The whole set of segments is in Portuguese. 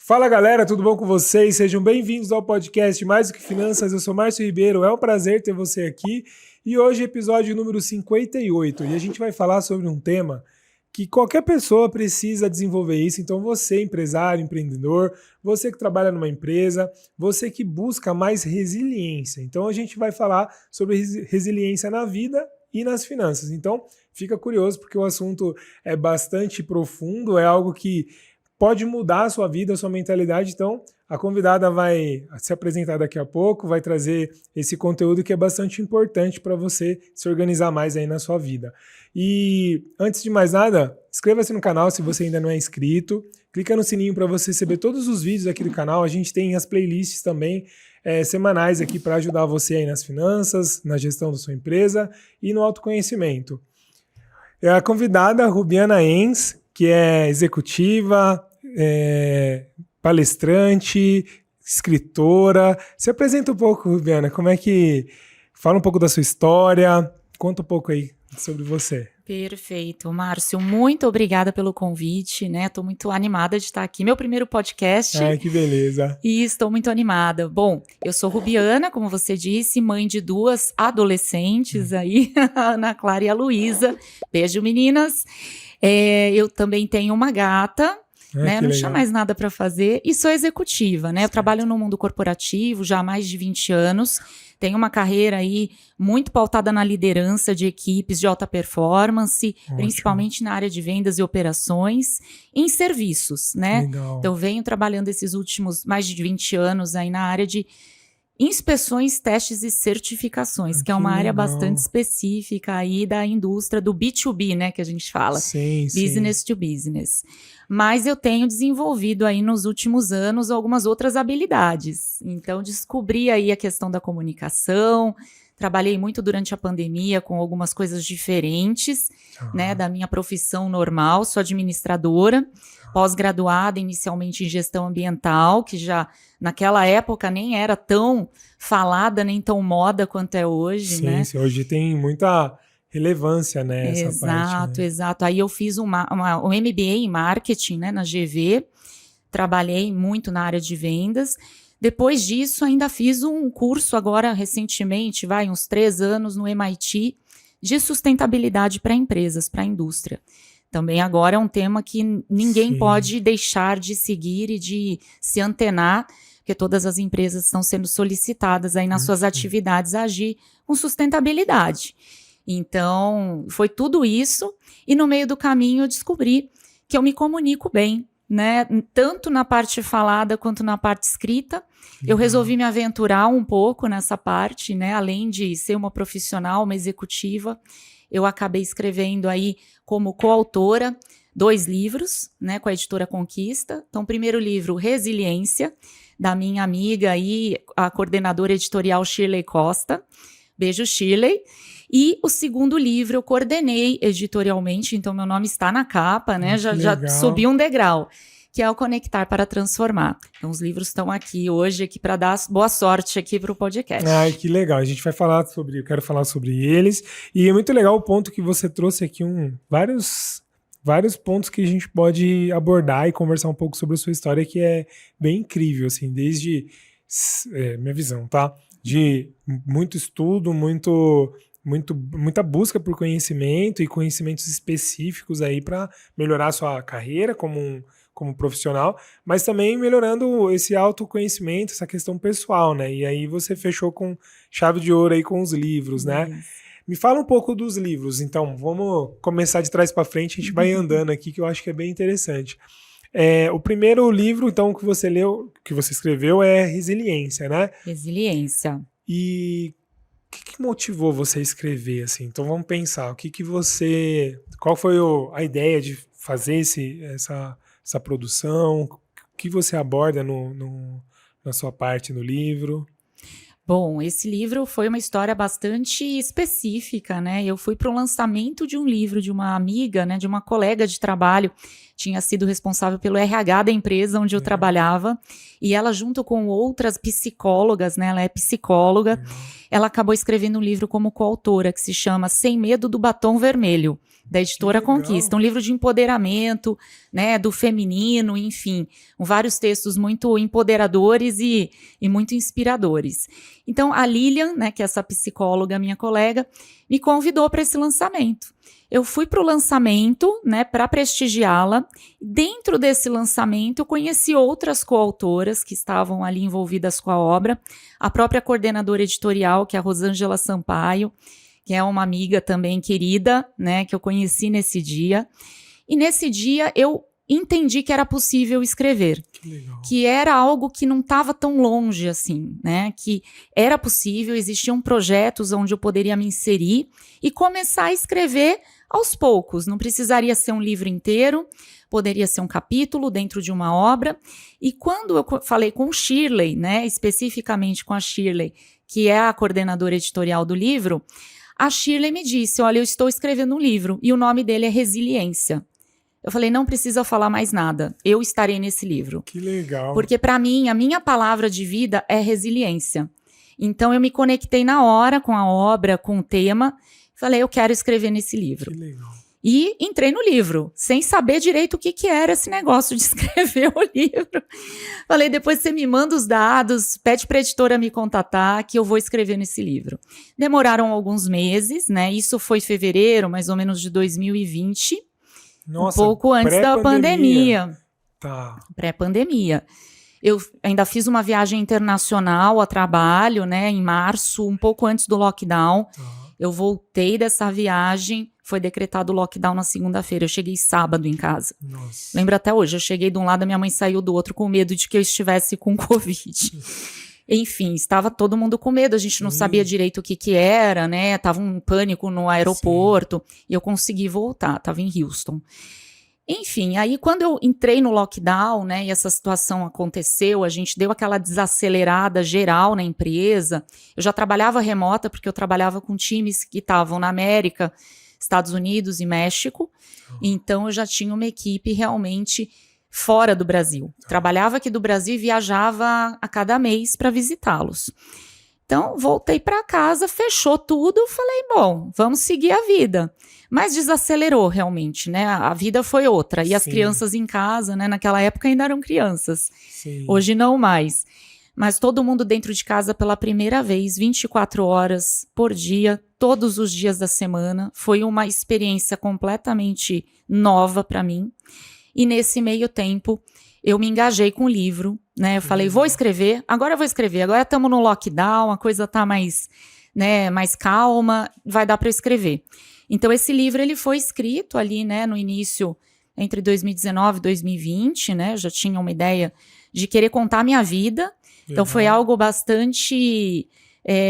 Fala galera, tudo bom com vocês? Sejam bem-vindos ao podcast Mais do que Finanças. Eu sou Márcio Ribeiro, é um prazer ter você aqui. E hoje é episódio número 58 e a gente vai falar sobre um tema que qualquer pessoa precisa desenvolver isso. Então você, empresário, empreendedor, você que trabalha numa empresa, você que busca mais resiliência. Então a gente vai falar sobre resiliência na vida e nas finanças. Então fica curioso porque o assunto é bastante profundo, é algo que pode mudar a sua vida, a sua mentalidade. Então, a convidada vai se apresentar daqui a pouco, vai trazer esse conteúdo que é bastante importante para você se organizar mais aí na sua vida. E antes de mais nada, inscreva-se no canal se você ainda não é inscrito, clica no sininho para você receber todos os vídeos aqui do canal. A gente tem as playlists também semanais aqui para ajudar você aí nas finanças, na gestão da sua empresa e no autoconhecimento. A convidada, Rubiana Enz, que é executiva, palestrante, escritora. Se apresenta um pouco, Rubiana, como é que... Fala um pouco da sua história, conta um pouco aí sobre você. Perfeito, Márcio, muito obrigada pelo convite, né? Estou muito animada de estar aqui, meu primeiro podcast. Ai, que beleza. E estou muito animada. Bom, eu sou Rubiana, como você disse, mãe de duas adolescentes aí, a Ana Clara e a Luísa. Beijo, meninas. Eu também tenho uma gata, né? Não tinha mais nada para fazer e sou executiva, né? Eu trabalho no mundo corporativo já há mais de 20 anos. Tenho uma carreira aí muito pautada na liderança de equipes de alta performance, principalmente na área de vendas e operações, em serviços, né? Legal. Então, venho trabalhando esses últimos mais de 20 anos aí na área de inspeções, testes e certificações, que é uma área bastante específica aí da indústria do B2B, né, que a gente fala. Sim, business to business. Mas eu tenho desenvolvido aí nos últimos anos algumas outras habilidades. Então, descobri aí a questão da comunicação, trabalhei muito durante a pandemia com algumas coisas diferentes, né, da minha profissão normal, sou administradora, pós-graduada inicialmente em gestão ambiental, que já naquela época nem era tão falada, nem tão moda quanto é hoje, né? Sim, hoje tem muita relevância, né, essa parte, né? Exato. Aí eu fiz um MBA em marketing, né, na GV, trabalhei muito na área de vendas. Depois disso, ainda fiz um curso agora recentemente, uns 3 anos no MIT, de sustentabilidade para empresas, para a indústria. Também agora é um tema que ninguém pode deixar de seguir e de se antenar, porque todas as empresas estão sendo solicitadas aí nas suas atividades a agir com sustentabilidade. Então, foi tudo isso e no meio do caminho eu descobri que eu me comunico bem, né? Tanto na parte falada quanto na parte escrita. Eu resolvi me aventurar um pouco nessa parte, né? Além de ser uma profissional, uma executiva, eu acabei escrevendo aí como coautora 2 livros, né, com a editora Conquista. Então, o primeiro livro, Resiliência, da minha amiga aí, a coordenadora editorial Shirley Costa. Beijo, Shirley. E o segundo livro eu coordenei editorialmente, então meu nome está na capa, né? Já subi um degrau, que é o Conectar para Transformar. Então os livros estão aqui hoje aqui para dar boa sorte aqui para o podcast. Ai, que legal. A gente vai falar eu quero falar sobre eles. E é muito legal o ponto que você trouxe aqui, vários pontos que a gente pode abordar e conversar um pouco sobre a sua história, que é bem incrível, assim, desde minha visão, tá? De muito estudo, muita busca por conhecimento e conhecimentos específicos aí para melhorar a sua carreira como profissional, mas também melhorando esse autoconhecimento, essa questão pessoal, né? E aí você fechou com chave de ouro aí com os livros, né? Me fala um pouco dos livros, então, vamos começar de trás para frente, a gente vai andando aqui, que eu acho que é bem interessante. O primeiro livro, então, que você leu, que você escreveu é Resiliência, né? Resiliência. E o que motivou você a escrever, assim? Então vamos pensar, qual foi a ideia de fazer essa produção? O que você aborda na sua parte no livro? Bom, esse livro foi uma história bastante específica, né? Eu fui para o lançamento de um livro de uma amiga, né, de uma colega de trabalho, tinha sido responsável pelo RH da empresa onde eu trabalhava, e ela junto com outras psicólogas, né, ela é psicóloga, ela acabou escrevendo um livro como coautora que se chama Sem Medo do Batom Vermelho. da editora Conquista, um livro de empoderamento, né, do feminino, enfim, com vários textos muito empoderadores e muito inspiradores. Então, a Lilian, né, que é essa psicóloga, minha colega, me convidou para esse lançamento. Eu fui para o lançamento, né, para prestigiá-la. Dentro desse lançamento, eu conheci outras coautoras que estavam ali envolvidas com a obra, a própria coordenadora editorial, que é a Rosângela Sampaio, que é uma amiga também querida, né, que eu conheci nesse dia. E nesse dia eu entendi que era possível escrever, que era algo que não estava tão longe assim, né, que era possível, existiam projetos onde eu poderia me inserir e começar a escrever aos poucos. Não precisaria ser um livro inteiro, poderia ser um capítulo dentro de uma obra. E quando eu falei com Shirley, né, especificamente com a Shirley, que é a coordenadora editorial do livro, a Shirley me disse, olha, eu estou escrevendo um livro e o nome dele é Resiliência. Eu falei, não precisa falar mais nada, eu estarei nesse livro. Que legal. Porque para mim, a minha palavra de vida é resiliência. Então eu me conectei na hora com a obra, com o tema, falei, eu quero escrever nesse livro. Que legal. E entrei no livro, sem saber direito o que era esse negócio de escrever o livro. Falei, depois você me manda os dados, pede para a editora me contatar, que eu vou escrever nesse livro. Demoraram alguns meses, né? Isso foi fevereiro, mais ou menos de 2020. Nossa, um pouco antes da pandemia. Tá. Pré-pandemia. Eu ainda fiz uma viagem internacional a trabalho, né? Em março, um pouco antes do lockdown. Tá. Eu voltei dessa viagem, foi decretado o lockdown na segunda-feira. Eu cheguei sábado em casa. Nossa. Lembro até hoje, eu cheguei de um lado, a minha mãe saiu do outro com medo de que eu estivesse com Covid. Enfim, estava todo mundo com medo, a gente não sabia direito o que era, né? Tava um pânico no aeroporto. E eu consegui voltar, tava em Houston. Enfim, aí quando eu entrei no lockdown, né, e essa situação aconteceu, a gente deu aquela desacelerada geral na empresa. Eu já trabalhava remota, porque eu trabalhava com times que estavam na América, Estados Unidos e México. Então, eu já tinha uma equipe realmente fora do Brasil. Trabalhava aqui do Brasil e viajava a cada mês para visitá-los. Então, voltei para casa, fechou tudo, falei, bom, vamos seguir a vida. Mas desacelerou realmente, né? A vida foi outra. E as crianças em casa, né? Naquela época ainda eram crianças. Sim. Hoje não mais. Mas todo mundo dentro de casa pela primeira vez, 24 horas por dia, todos os dias da semana. Foi uma experiência completamente nova para mim. E nesse meio tempo, eu me engajei com o livro, né? Eu falei, vou escrever, agora estamos no lockdown, a coisa tá mais, né, mais calma, vai dar para eu escrever. Então, esse livro, ele foi escrito ali, né, no início, entre 2019 e 2020, né? Eu já tinha uma ideia de querer contar a minha vida. Então, foi algo bastante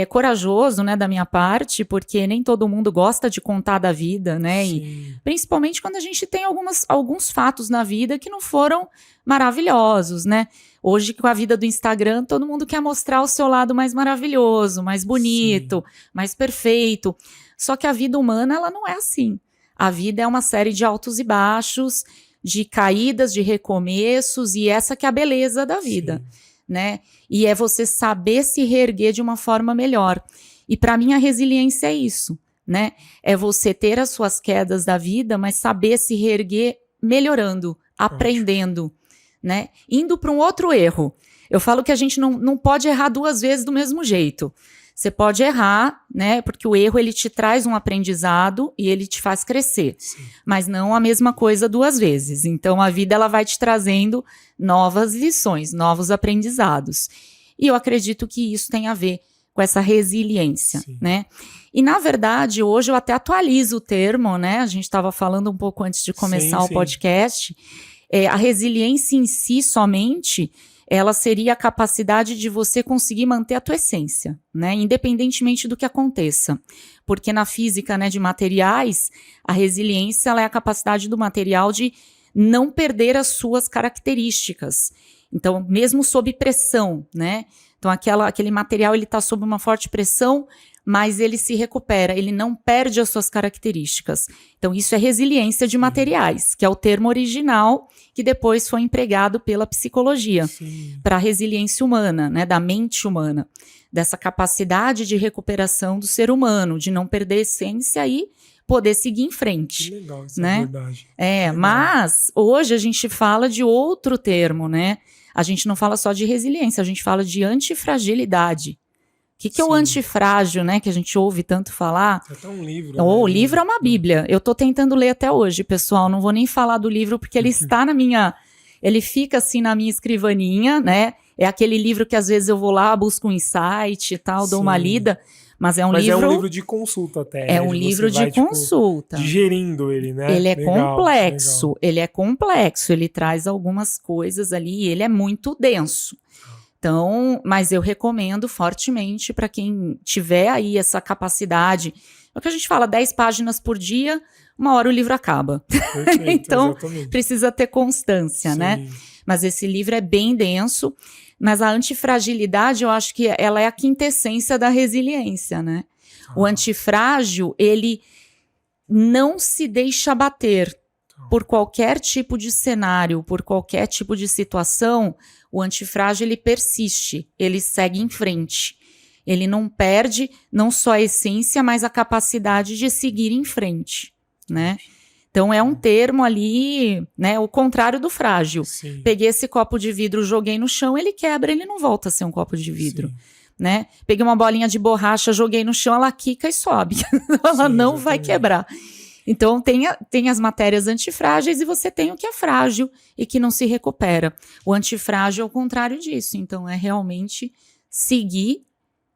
corajoso, né, da minha parte, porque nem todo mundo gosta de contar da vida, né? E principalmente quando a gente tem alguns fatos na vida que não foram maravilhosos, né? Hoje, com a vida do Instagram, todo mundo quer mostrar o seu lado mais maravilhoso, mais bonito, mais perfeito. Só que a vida humana, ela não é assim. A vida é uma série de altos e baixos, de caídas, de recomeços, e essa que é a beleza da vida, né? E é você saber se reerguer de uma forma melhor. E para mim a resiliência é isso, né? É você ter as suas quedas da vida, mas saber se reerguer melhorando, aprendendo, né? Indo para um outro erro. Eu falo que a gente não pode errar duas vezes do mesmo jeito. Você pode errar, né? Porque o erro, ele te traz um aprendizado e ele te faz crescer. Mas não a mesma coisa duas vezes. Então, a vida, ela vai te trazendo novas lições, novos aprendizados. E eu acredito que isso tem a ver com essa resiliência, né? E, na verdade, hoje eu até atualizo o termo, né? A gente estava falando um pouco antes de começar o podcast. A resiliência em si, somente, ela seria a capacidade de você conseguir manter a tua essência, né? Independentemente do que aconteça. Porque na física, né, de materiais, a resiliência, ela é a capacidade do material de não perder as suas características. Então, mesmo sob pressão, né? Então, aquele material ele está sob uma forte pressão, mas ele se recupera, ele não perde as suas características. Então, isso é resiliência de materiais, que é o termo original que depois foi empregado pela psicologia para a resiliência humana, né, da mente humana, dessa capacidade de recuperação do ser humano, de não perder a essência e poder seguir em frente. Que legal, isso né? é verdade. Mas hoje a gente fala de outro termo, né? A gente não fala só de resiliência, a gente fala de antifragilidade. O que é o antifrágil, né? Que a gente ouve tanto falar. É até um livro. Né? O livro é uma bíblia. Eu tô tentando ler até hoje, pessoal. Não vou nem falar do livro, porque ele está ele fica assim na minha escrivaninha, né? É aquele livro que às vezes eu vou lá, busco um insight e tal, dou uma lida. Mas é um livro de consulta até. É um livro de consulta. Digerindo ele, né? Ele é complexo, ele é complexo, ele traz algumas coisas ali, ele é muito denso. Então, mas eu recomendo fortemente para quem tiver aí essa capacidade. É o que a gente fala, 10 páginas por dia, uma hora o livro acaba. Perfeito, então, exatamente. Precisa ter constância, né? Mas esse livro é bem denso. Mas a antifragilidade, eu acho que ela é a quintessência da resiliência, né? O antifrágil, ele não se deixa abater por qualquer tipo de cenário, por qualquer tipo de situação. O antifrágil, ele persiste, ele segue em frente. Ele não perde não só a essência, mas a capacidade de seguir em frente, né? Então, é um termo ali, né, o contrário do frágil. Sim. Peguei esse copo de vidro, joguei no chão, ele quebra, ele não volta a ser um copo de vidro, né? Peguei uma bolinha de borracha, joguei no chão, ela quica e sobe. Ela não vai quebrar. Então, tem as matérias antifrágeis e você tem o que é frágil e que não se recupera. O antifrágil é o contrário disso. Então, é realmente seguir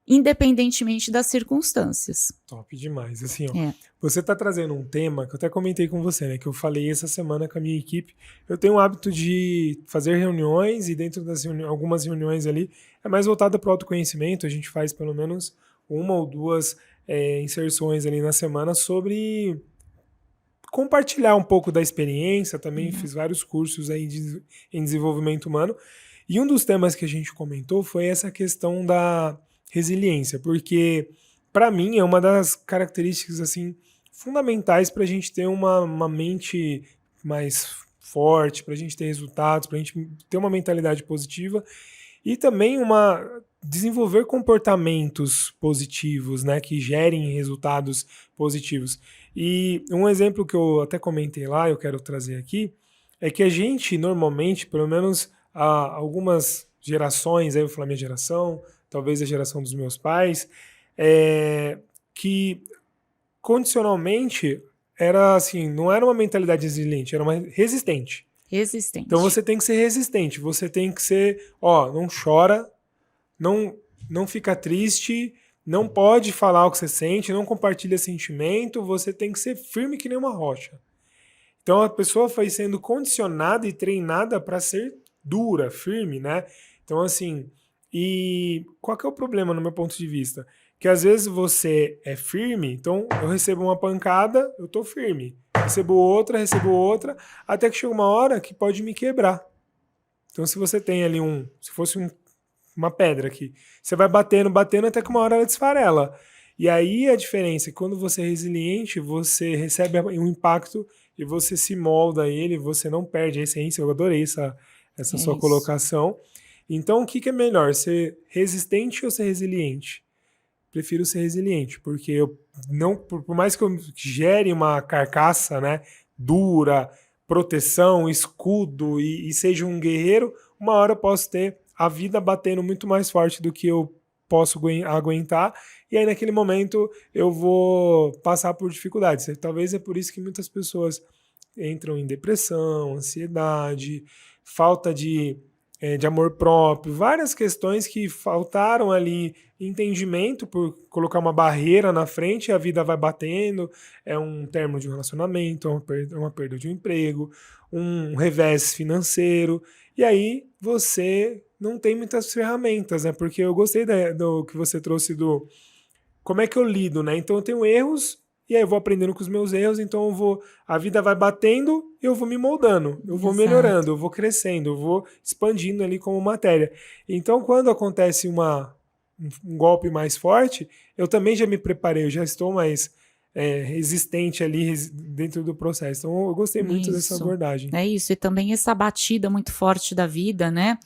independentemente das circunstâncias. Top demais. Assim, ó, você está trazendo um tema que eu até comentei com você, né? Que eu falei essa semana com a minha equipe. Eu tenho o hábito de fazer reuniões e dentro das algumas reuniões ali é mais voltada para o autoconhecimento. A gente faz pelo menos uma ou duas inserções ali na semana sobre compartilhar um pouco da experiência. Também fiz vários cursos aí em desenvolvimento humano. E um dos temas que a gente comentou foi essa questão da resiliência, porque para mim é uma das características assim fundamentais para a gente ter uma mente mais forte, para a gente ter resultados, para a gente ter uma mentalidade positiva e também desenvolver comportamentos positivos, né, que gerem resultados positivos. E um exemplo que eu até comentei lá, eu quero trazer aqui, é que a gente normalmente, pelo menos há algumas gerações, aí eu vou falar minha geração, talvez a geração dos meus pais, que condicionalmente era assim, não era uma mentalidade resiliente, era uma resistente. Resistente. Então você tem que ser resistente, você tem que ser, não chora, não fica triste, não pode falar o que você sente, não compartilha sentimento, você tem que ser firme que nem uma rocha. Então a pessoa foi sendo condicionada e treinada para ser dura, firme, né? Então assim, e qual que é o problema no meu ponto de vista? Que às vezes você é firme, então eu recebo uma pancada, eu tô firme. Recebo outra, até que chega uma hora que pode me quebrar. Então se você tem ali se fosse uma pedra aqui, você vai batendo até que uma hora ela desfarela. E aí a diferença é que quando você é resiliente, você recebe um impacto e você se molda a ele, você não perde a essência. Eu adorei essa sua colocação. Então, o que é melhor, ser resistente ou ser resiliente? Prefiro ser resiliente, porque por mais que eu gere uma carcaça, né, dura, proteção, escudo e seja um guerreiro, uma hora eu posso ter a vida batendo muito mais forte do que eu posso aguentar, e aí naquele momento eu vou passar por dificuldades. Talvez é por isso que muitas pessoas entram em depressão, ansiedade, falta de amor próprio, várias questões que faltaram ali entendimento por colocar uma barreira na frente, a vida vai batendo, é um término de um relacionamento, é uma perda de um emprego, um revés financeiro, e aí você não tem muitas ferramentas, né? Porque eu gostei do que você trouxe do como é que eu lido, né? Então eu tenho erros e aí eu vou aprendendo com os meus erros, então a vida vai batendo e eu vou me moldando, eu vou melhorando, eu vou crescendo, eu vou expandindo ali como matéria. Então, quando acontece um golpe mais forte, eu também já me preparei, eu já estou mais resistente ali dentro do processo. Então, eu gostei muito dessa abordagem. É isso, e também essa batida muito forte da vida, né?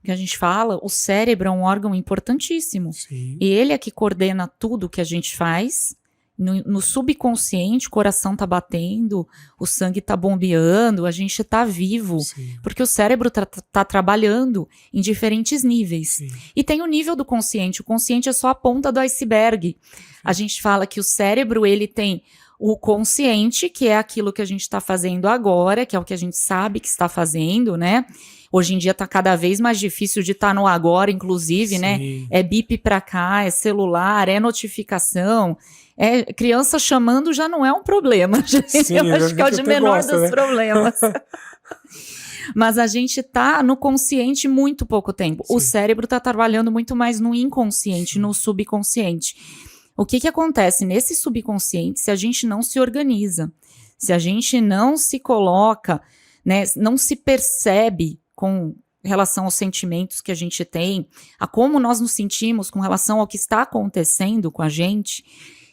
Que a gente fala, o cérebro é um órgão importantíssimo. Sim. E ele é que coordena tudo que a gente faz. No subconsciente, o coração tá batendo, o sangue tá bombeando, a gente tá vivo. Sim. Porque o cérebro tá trabalhando em diferentes níveis. Sim. E tem o nível do consciente. O consciente é só a ponta do iceberg. A gente fala que o cérebro, ele tem o consciente, que é aquilo que a gente está fazendo agora, que é o que a gente sabe que está fazendo, né? Hoje em dia tá cada vez mais difícil de estar no agora, inclusive, Sim. né? É bip pra cá, é celular, é notificação, é criança chamando já não é um problema. Sim, eu acho que é o de menor dos problemas. Mas a gente tá no consciente muito pouco tempo. Sim. O cérebro tá trabalhando muito mais no inconsciente, sim, no subconsciente. O que acontece nesse subconsciente se a gente não se organiza, se a gente não se coloca, né, não se percebe com relação aos sentimentos que a gente tem, a como nós nos sentimos com relação ao que está acontecendo com a gente,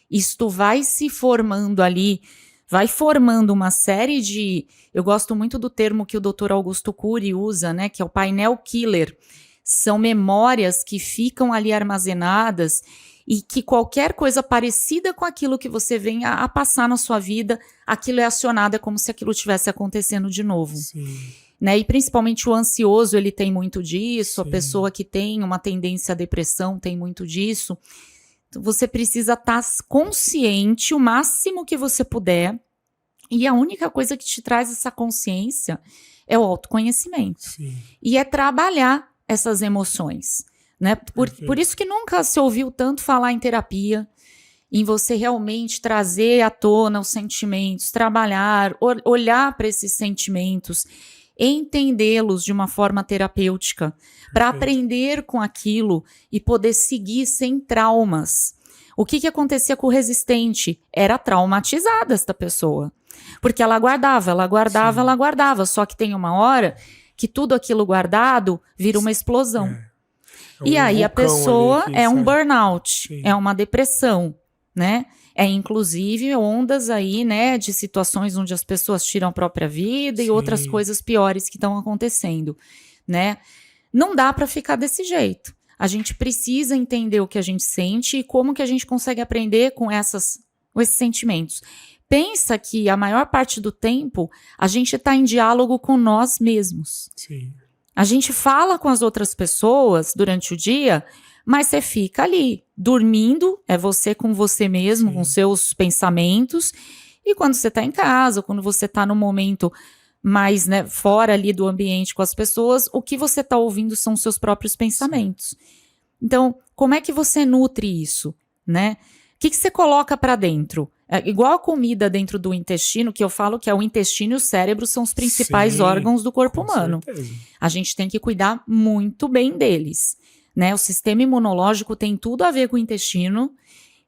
isto vai se formando ali, vai formando uma série de... Eu gosto muito do termo que o Dr. Augusto Cury usa, né, que é o painel killer. São memórias que ficam ali armazenadas e que qualquer coisa parecida com aquilo que você venha a passar na sua vida, aquilo é acionado, é como se aquilo estivesse acontecendo de novo. Sim. Né? E principalmente o ansioso, ele tem muito disso, sim, a pessoa que tem uma tendência à depressão tem muito disso. Então, você precisa estar consciente o máximo que você puder, e a única coisa que te traz essa consciência é o autoconhecimento. Sim. E é trabalhar essas emoções. Né? Por isso que nunca se ouviu tanto falar em terapia, em você realmente trazer à tona os sentimentos, trabalhar, olhar para esses sentimentos, entendê-los de uma forma terapêutica, para aprender com aquilo e poder seguir sem traumas. O que acontecia com o resistente? Era traumatizada esta pessoa, porque ela guardava, sim, ela guardava, só que tem uma hora que tudo aquilo guardado vira uma explosão. E aí a pessoa é um burnout, sim, é uma depressão, né? É inclusive ondas aí, né, de situações onde as pessoas tiram a própria vida, sim, e outras coisas piores que estão acontecendo, né? Não dá para ficar desse jeito. A gente precisa entender o que a gente sente e como que a gente consegue aprender com esses sentimentos. Pensa que a maior parte do tempo a gente está em diálogo com nós mesmos. Sim. A gente fala com as outras pessoas durante o dia, mas você fica ali, dormindo, é você com você mesmo, sim, com seus pensamentos, e quando você está em casa, quando você está no momento mais, né, fora ali do ambiente com as pessoas, o que você está ouvindo são os seus próprios pensamentos. Sim. Então, como é que você nutre isso, né? O que você coloca para dentro? É igual a comida dentro do intestino, que eu falo que o intestino e o cérebro são os principais, sim, órgãos do corpo humano. Certeza. A gente tem que cuidar muito bem deles, né? O sistema imunológico tem tudo a ver com o intestino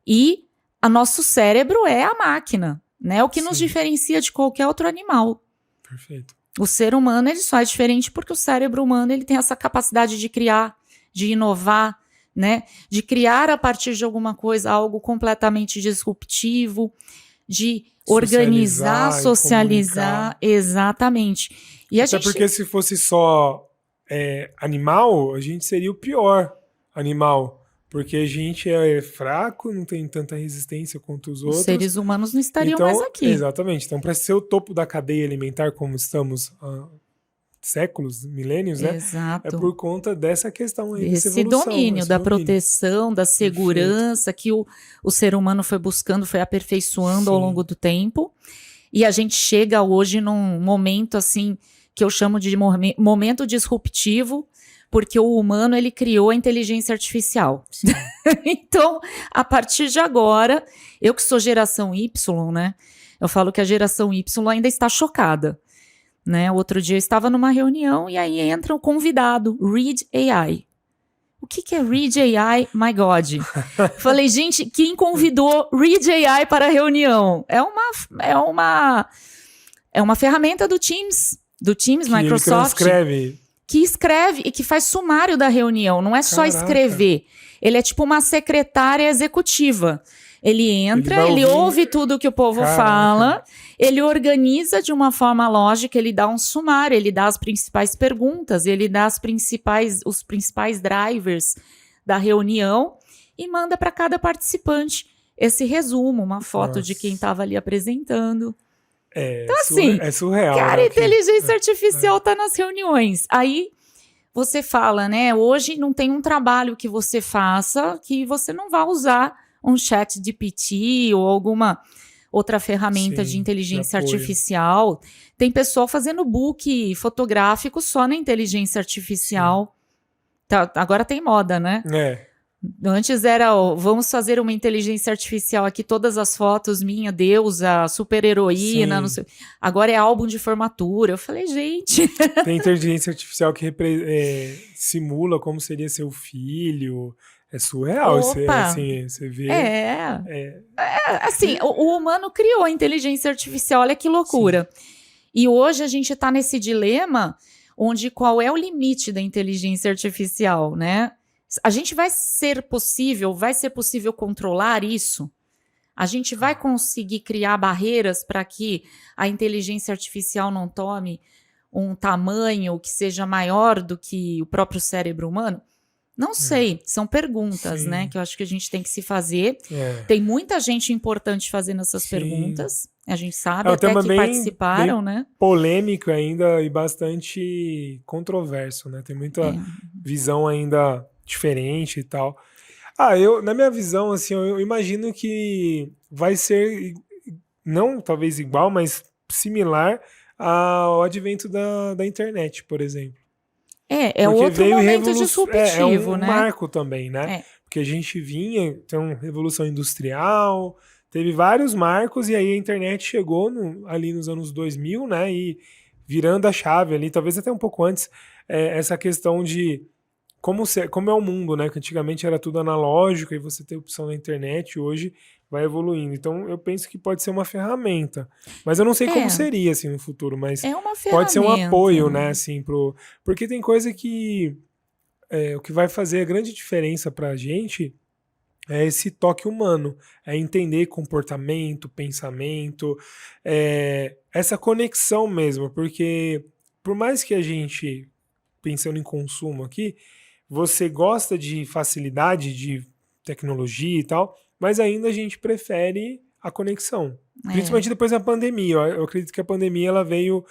e o nosso cérebro é a máquina, né? O que, sim, nos diferencia de qualquer outro animal. Perfeito. O ser humano, ele só é diferente porque o cérebro humano, ele tem essa capacidade de criar, de inovar, né? De criar a partir de alguma coisa algo completamente disruptivo, de organizar, socializar, exatamente. E até porque se fosse só animal, a gente seria o pior animal, porque a gente é fraco, não tem tanta resistência quanto os outros. Os seres humanos não estariam mais aqui. Exatamente. Então, para ser o topo da cadeia alimentar, como estamos séculos, milênios, né? Exato. É por conta dessa questão aí, esse domínio, da proteção, da segurança, perfeito, que o ser humano foi buscando, foi aperfeiçoando, sim, ao longo do tempo. E a gente chega hoje num momento assim que eu chamo de momento disruptivo, porque o humano, ele criou a inteligência artificial. Então, a partir de agora, eu que sou geração Y, né? Eu falo que a geração Y ainda está chocada. Né? Outro dia eu estava numa reunião e aí entra um convidado, Read AI. o que é Read AI? My God. Falei, gente, quem convidou Read AI para a reunião? É uma ferramenta do Teams que Microsoft. Que escreve e que faz sumário da reunião. Não é só escrever. Ele é tipo uma secretária executiva. Ele entra, ele ouve tudo que o povo fala, ele organiza de uma forma lógica, ele dá um sumário, ele dá as principais perguntas, ele dá os principais drivers da reunião e manda para cada participante esse resumo, uma foto de quem estava ali apresentando. Então, assim, é surreal. Cara, a inteligência artificial está nas reuniões. Aí você fala, né? Hoje não tem um trabalho que você faça que você não vá usar um chat GPT ou alguma outra ferramenta de inteligência artificial. Tem pessoal fazendo book fotográfico só na inteligência artificial. Tá, agora tem moda, né? Antes era, vamos fazer uma inteligência artificial aqui, todas as fotos, minha deusa, super heroína, não sei. Agora é álbum de formatura. Eu falei, gente... Tem inteligência artificial que simula como seria seu filho. É surreal, você vê. Assim, o humano criou a inteligência artificial, olha que loucura. Sim. E hoje a gente está nesse dilema onde qual é o limite da inteligência artificial, né? A gente vai ser possível controlar isso? A gente vai conseguir criar barreiras para que a inteligência artificial não tome um tamanho que seja maior do que o próprio cérebro humano? Não sei, são perguntas, né, que eu acho que a gente tem que se fazer. Tem muita gente importante fazendo essas perguntas, a gente sabe, até que participaram, né? Polêmico ainda e bastante controverso, né? Tem muita visão ainda diferente e tal. Na minha visão, assim, eu imagino que vai ser, não talvez igual, mas similar ao advento da internet, por exemplo. É outro momento disruptivo, né? É um marco também, né? Porque a gente vinha, então, revolução industrial, teve vários marcos, e aí a internet chegou ali nos anos 2000, né? E virando a chave ali, talvez até um pouco antes, essa questão de como é o mundo, né? Que antigamente era tudo analógico e você tem opção na internet, hoje vai evoluindo. Então, eu penso que pode ser uma ferramenta. Mas eu não sei como seria, assim, no futuro, mas pode ser um apoio, né, assim, porque tem coisa que o que vai fazer a grande diferença pra gente é esse toque humano, é entender comportamento, pensamento, essa conexão mesmo, porque por mais que a gente, pensando em consumo aqui, você gosta de facilidade, de tecnologia e tal, mas ainda a gente prefere a conexão. Principalmente depois da pandemia. Eu acredito que a pandemia ela veio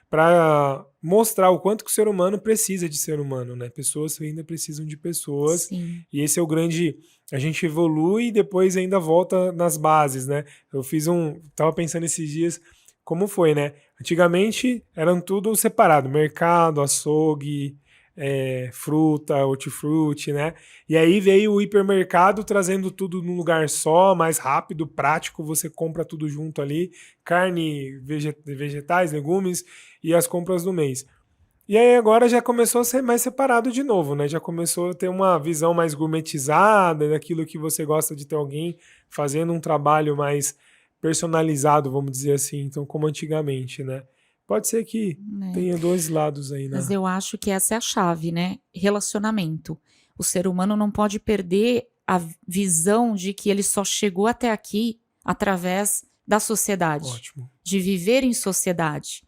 para mostrar o quanto que o ser humano precisa de ser humano, né? Pessoas ainda precisam de pessoas. Sim. E esse é o grande... A gente evolui e depois ainda volta nas bases, né? Tava pensando esses dias como foi, né? Antigamente eram tudo separado. Mercado, açougue... fruta, hortifruti, né? E aí veio o hipermercado trazendo tudo num lugar só, mais rápido, prático, você compra tudo junto ali, carne, vegetais, legumes e as compras do mês. E aí agora já começou a ser mais separado de novo, né? Já começou a ter uma visão mais gourmetizada daquilo que você gosta de ter alguém fazendo um trabalho mais personalizado, vamos dizer assim, então como antigamente, né? Pode ser que tenha dois lados aí, né? Mas eu acho que essa é a chave, né? Relacionamento. O ser humano não pode perder a visão de que ele só chegou até aqui através da sociedade. Ótimo. De viver em sociedade,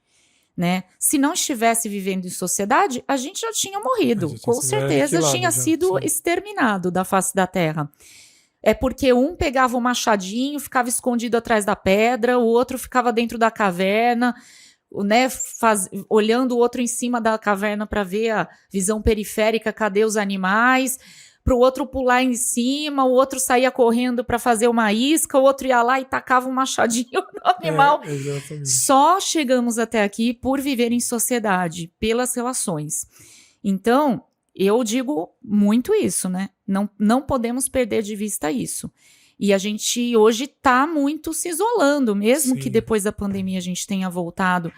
né? Se não estivesse vivendo em sociedade, a gente já tinha morrido. Com certeza tinha sido exterminado da face da Terra. É porque um pegava o machadinho, ficava escondido atrás da pedra, o outro ficava dentro da caverna, né, olhando o outro em cima da caverna para ver a visão periférica, cadê os animais, para o outro pular em cima, o outro saía correndo para fazer uma isca, o outro ia lá e tacava um machadinho no animal. Só chegamos até aqui por viver em sociedade, pelas relações. Então, eu digo muito isso, né? Não podemos perder de vista isso. E a gente hoje está muito se isolando, mesmo que depois da pandemia a gente tenha voltado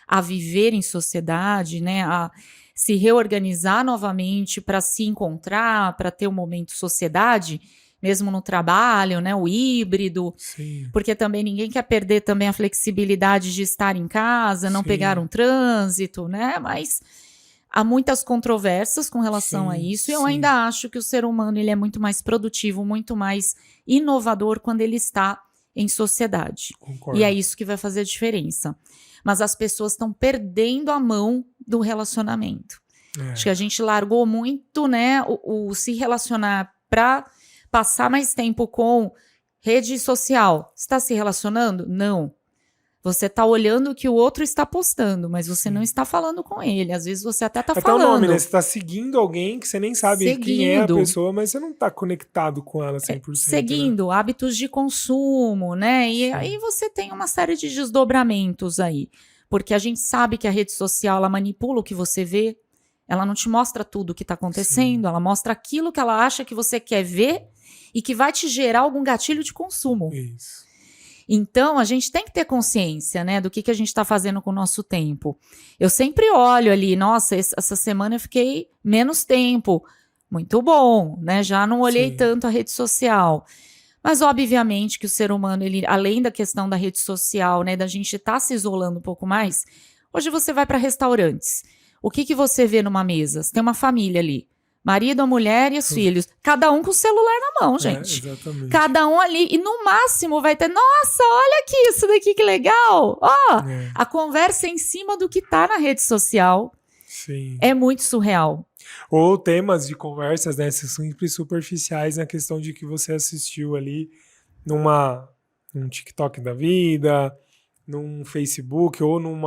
a viver em sociedade, né? A se reorganizar novamente para se encontrar, para ter um momento sociedade, mesmo no trabalho, né, o híbrido, Sim. porque também ninguém quer perder também a flexibilidade de estar em casa, não Sim. pegar um trânsito, né, mas há muitas controvérsias com relação a isso, e eu ainda acho que o ser humano ele é muito mais produtivo, muito mais inovador quando ele está em sociedade. Concordo. E é isso que vai fazer a diferença. Mas as pessoas estão perdendo a mão do relacionamento. Acho que a gente largou muito, né, o se relacionar para passar mais tempo com rede social. Você está se relacionando? Não. Você está olhando o que o outro está postando, mas você não está falando com ele. Às vezes você até está falando. Até o nome, né? Você está seguindo alguém que você nem sabe quem é a pessoa, mas você não está conectado com ela 100%. Seguindo, né? Hábitos de consumo, né? E aí você tem uma série de desdobramentos aí. Porque a gente sabe que a rede social, ela manipula o que você vê. Ela não te mostra tudo o que está acontecendo. Ela mostra aquilo que ela acha que você quer ver e que vai te gerar algum gatilho de consumo. Isso. Então, a gente tem que ter consciência, né, do que a gente está fazendo com o nosso tempo. Eu sempre olho ali, nossa, essa semana eu fiquei menos tempo. Muito bom, né? Já não olhei tanto a rede social. Mas, obviamente, que o ser humano, ele, além da questão da rede social, né, da gente estar se isolando um pouco mais, hoje você vai para restaurantes. O que você vê numa mesa? Você tem uma família ali. Marido, a mulher e os filhos. Cada um com o celular na mão, gente. Exatamente. Cada um ali. E no máximo vai ter, nossa, olha aqui, isso daqui que legal. Ó, a conversa em cima do que tá na rede social é muito surreal. Ou temas de conversas, né, sempre superficiais na questão de que você assistiu ali num TikTok da vida, num Facebook ou num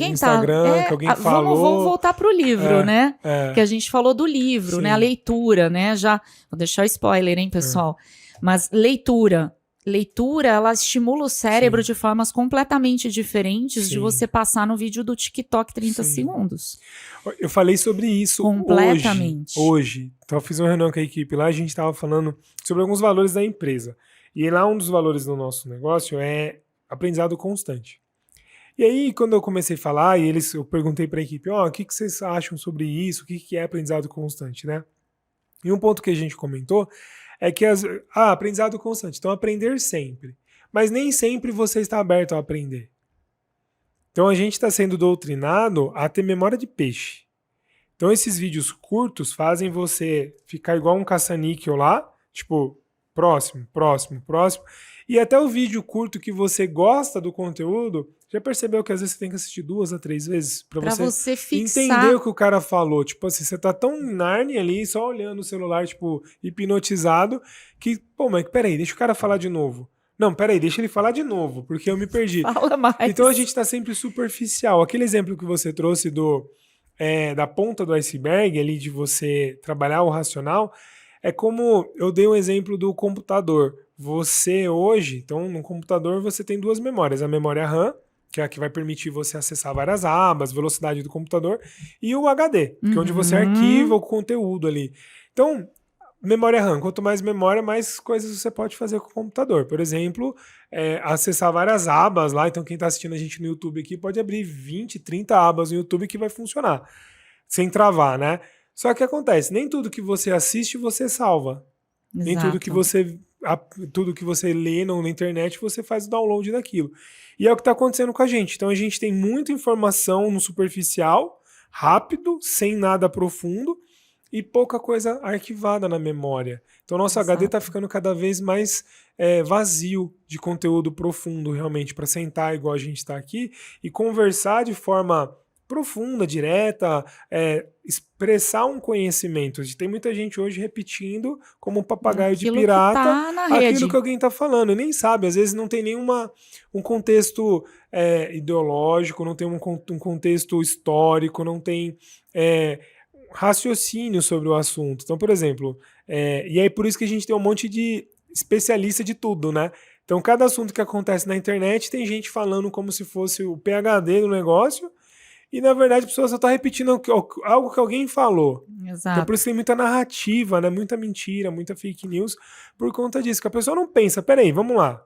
Instagram, que alguém falou. Vamos voltar pro livro, né? Que a gente falou do livro, né? A leitura, né? Já vou deixar o spoiler, hein, pessoal? Mas leitura, ela estimula o cérebro de formas completamente diferentes de você passar no vídeo do TikTok 30 segundos. Eu falei sobre isso completamente. Hoje. Então eu fiz uma reunião com a equipe lá, a gente estava falando sobre alguns valores da empresa. E lá um dos valores do nosso negócio é aprendizado constante. E aí, quando eu comecei a falar, eu perguntei para a equipe, o que vocês acham sobre isso? O que é aprendizado constante, né? E um ponto que a gente comentou é que aprendizado constante, então aprender sempre. Mas nem sempre você está aberto a aprender. Então a gente está sendo doutrinado a ter memória de peixe. Então esses vídeos curtos fazem você ficar igual um caça-níquel lá, tipo, próximo. E até o vídeo curto que você gosta do conteúdo, já percebeu que às vezes você tem que assistir 2 a 3 vezes pra você fixar... entender o que o cara falou. Tipo assim, você tá tão em Narnia ali, só olhando o celular, tipo, hipnotizado, que, mas peraí, deixa o cara falar de novo. Não, peraí, deixa ele falar de novo, porque eu me perdi. Fala mais. Então a gente tá sempre superficial. Aquele exemplo que você trouxe da ponta do iceberg ali, de você trabalhar o racional, é como eu dei um exemplo do computador. Você hoje, então no computador você tem 2 memórias, a memória RAM, que é a que vai permitir você acessar várias abas, velocidade do computador, e o HD, que é onde você arquiva o conteúdo ali. Então, memória RAM, quanto mais memória, mais coisas você pode fazer com o computador. Por exemplo, acessar várias abas lá, então quem está assistindo a gente no YouTube aqui pode abrir 20, 30 abas no YouTube que vai funcionar, sem travar, né? Só que acontece, nem tudo que você assiste você salva. Exato. Nem tudo que você lê na internet você faz o download daquilo. E é o que está acontecendo com a gente. Então a gente tem muita informação no superficial, rápido, sem nada profundo e pouca coisa arquivada na memória. Então nosso HD está ficando cada vez mais vazio de conteúdo profundo realmente para sentar igual a gente está aqui e conversar de forma profunda, direta, expressar um conhecimento. Tem muita gente hoje repetindo como um papagaio de pirata aquilo que alguém está falando e nem sabe, às vezes não tem um contexto ideológico, não tem um contexto histórico, não tem raciocínio sobre o assunto. Então, por exemplo, e aí por isso que a gente tem um monte de especialista de tudo, né? Então, cada assunto que acontece na internet tem gente falando como se fosse o PhD do negócio. E, na verdade, a pessoa só está repetindo algo que alguém falou. Exato. Então, por isso tem muita narrativa, né? Muita mentira, muita fake news, por conta disso. Que a pessoa não pensa, peraí, vamos lá.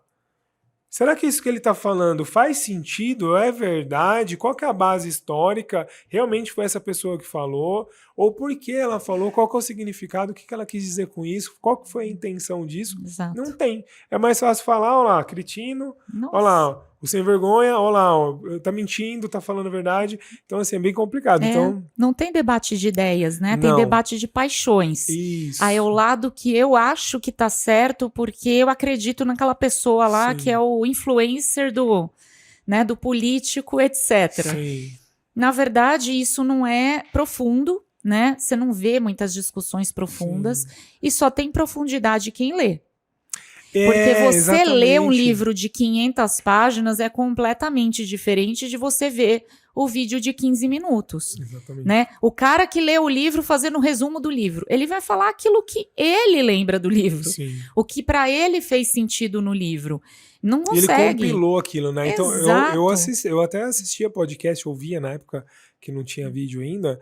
será que isso que ele está falando faz sentido? É verdade? Qual que é a base histórica? Realmente foi essa pessoa que falou? Ou por que ela falou? Qual que é o significado? O que que ela quis dizer com isso? Qual que foi a intenção disso? Exato. Não tem. É mais fácil falar, olha lá, cretino, Nossa. olha lá, o sem vergonha, olha lá, ó, tá mentindo, tá falando a verdade. Então, assim, é bem complicado. Então, Não tem debate de ideias, né? Tem não. debate de paixões. Isso. Aí é o lado que eu acho que tá certo porque eu acredito naquela pessoa lá Sim. que é o influencer do, né, do político, etc. Sim. Na verdade, isso não é profundo, né? Você não vê muitas discussões profundas e só tem profundidade quem lê. Porque você ler um livro de 500 páginas é completamente diferente de você ver o vídeo de 15 minutos. Exatamente. Né? O cara que lê o livro fazendo um resumo do livro, ele vai falar aquilo que ele lembra do livro. Sim. O que para ele fez sentido no livro. Não Ele consegue. compilou aquilo, né? Então, Exato. eu até assistia podcast, ouvia na época que não tinha vídeo ainda,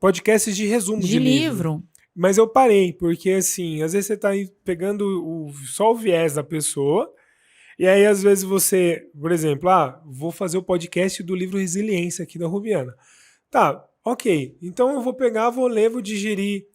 podcasts de resumo de livro. Mas eu parei, porque assim, às vezes você tá aí pegando só o viés da pessoa, e aí às vezes você, por exemplo, vou fazer o podcast do livro Resiliência aqui da Rubiana. Tá, ok. Então eu vou pegar, vou ler, vou digerir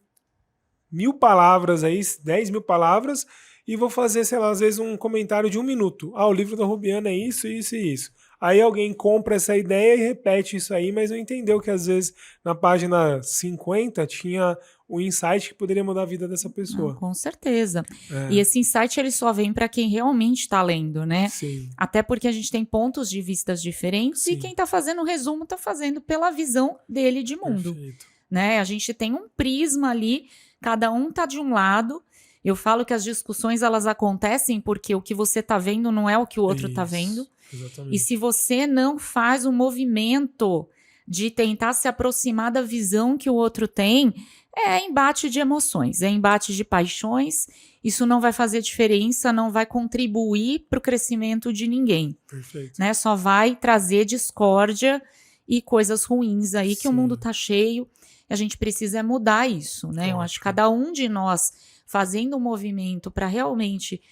1000 palavras aí, 10.000 palavras, e vou fazer, sei lá, às vezes um comentário de 1 minuto. O livro da Rubiana é isso, isso e isso. Aí alguém compra essa ideia e repete isso aí, mas não entendeu que às vezes na página 50 tinha um insight que poderia mudar a vida dessa pessoa. Com certeza. E esse insight ele só vem para quem realmente está lendo, né? Sim. Até porque a gente tem pontos de vistas diferentes. Sim. E quem está fazendo o resumo está fazendo pela visão dele de mundo. Perfeito. Né? A gente tem um prisma ali, cada um tá de um lado. Eu falo que as discussões elas acontecem porque o que você está vendo não é o que o outro está vendo. Exatamente. E se você não faz um movimento de tentar se aproximar da visão que o outro tem, é embate de emoções, é embate de paixões. Isso não vai fazer diferença, não vai contribuir para o crescimento de ninguém. Perfeito. Né? Só vai trazer discórdia e coisas ruins aí que o mundo tá cheio. E a gente precisa mudar isso, né? Eu acho que cada um de nós fazendo um movimento para realmente...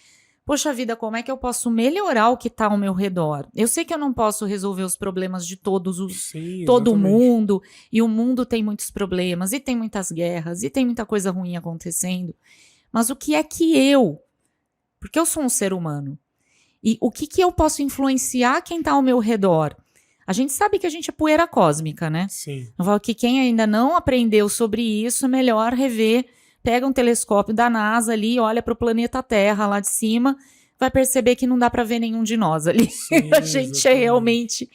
Poxa vida, como é que eu posso melhorar o que está ao meu redor? Eu sei que eu não posso resolver os problemas de todo mundo, e o mundo tem muitos problemas, e tem muitas guerras, e tem muita coisa ruim acontecendo. Mas o que é que porque eu sou um ser humano, e o que eu posso influenciar quem está ao meu redor? A gente sabe que a gente é poeira cósmica, né? Sim. Eu falo que quem ainda não aprendeu sobre isso, é melhor rever. Pega um telescópio da NASA ali, olha para o planeta Terra lá de cima, vai perceber que não dá para ver nenhum de nós ali. Sim, a gente é realmente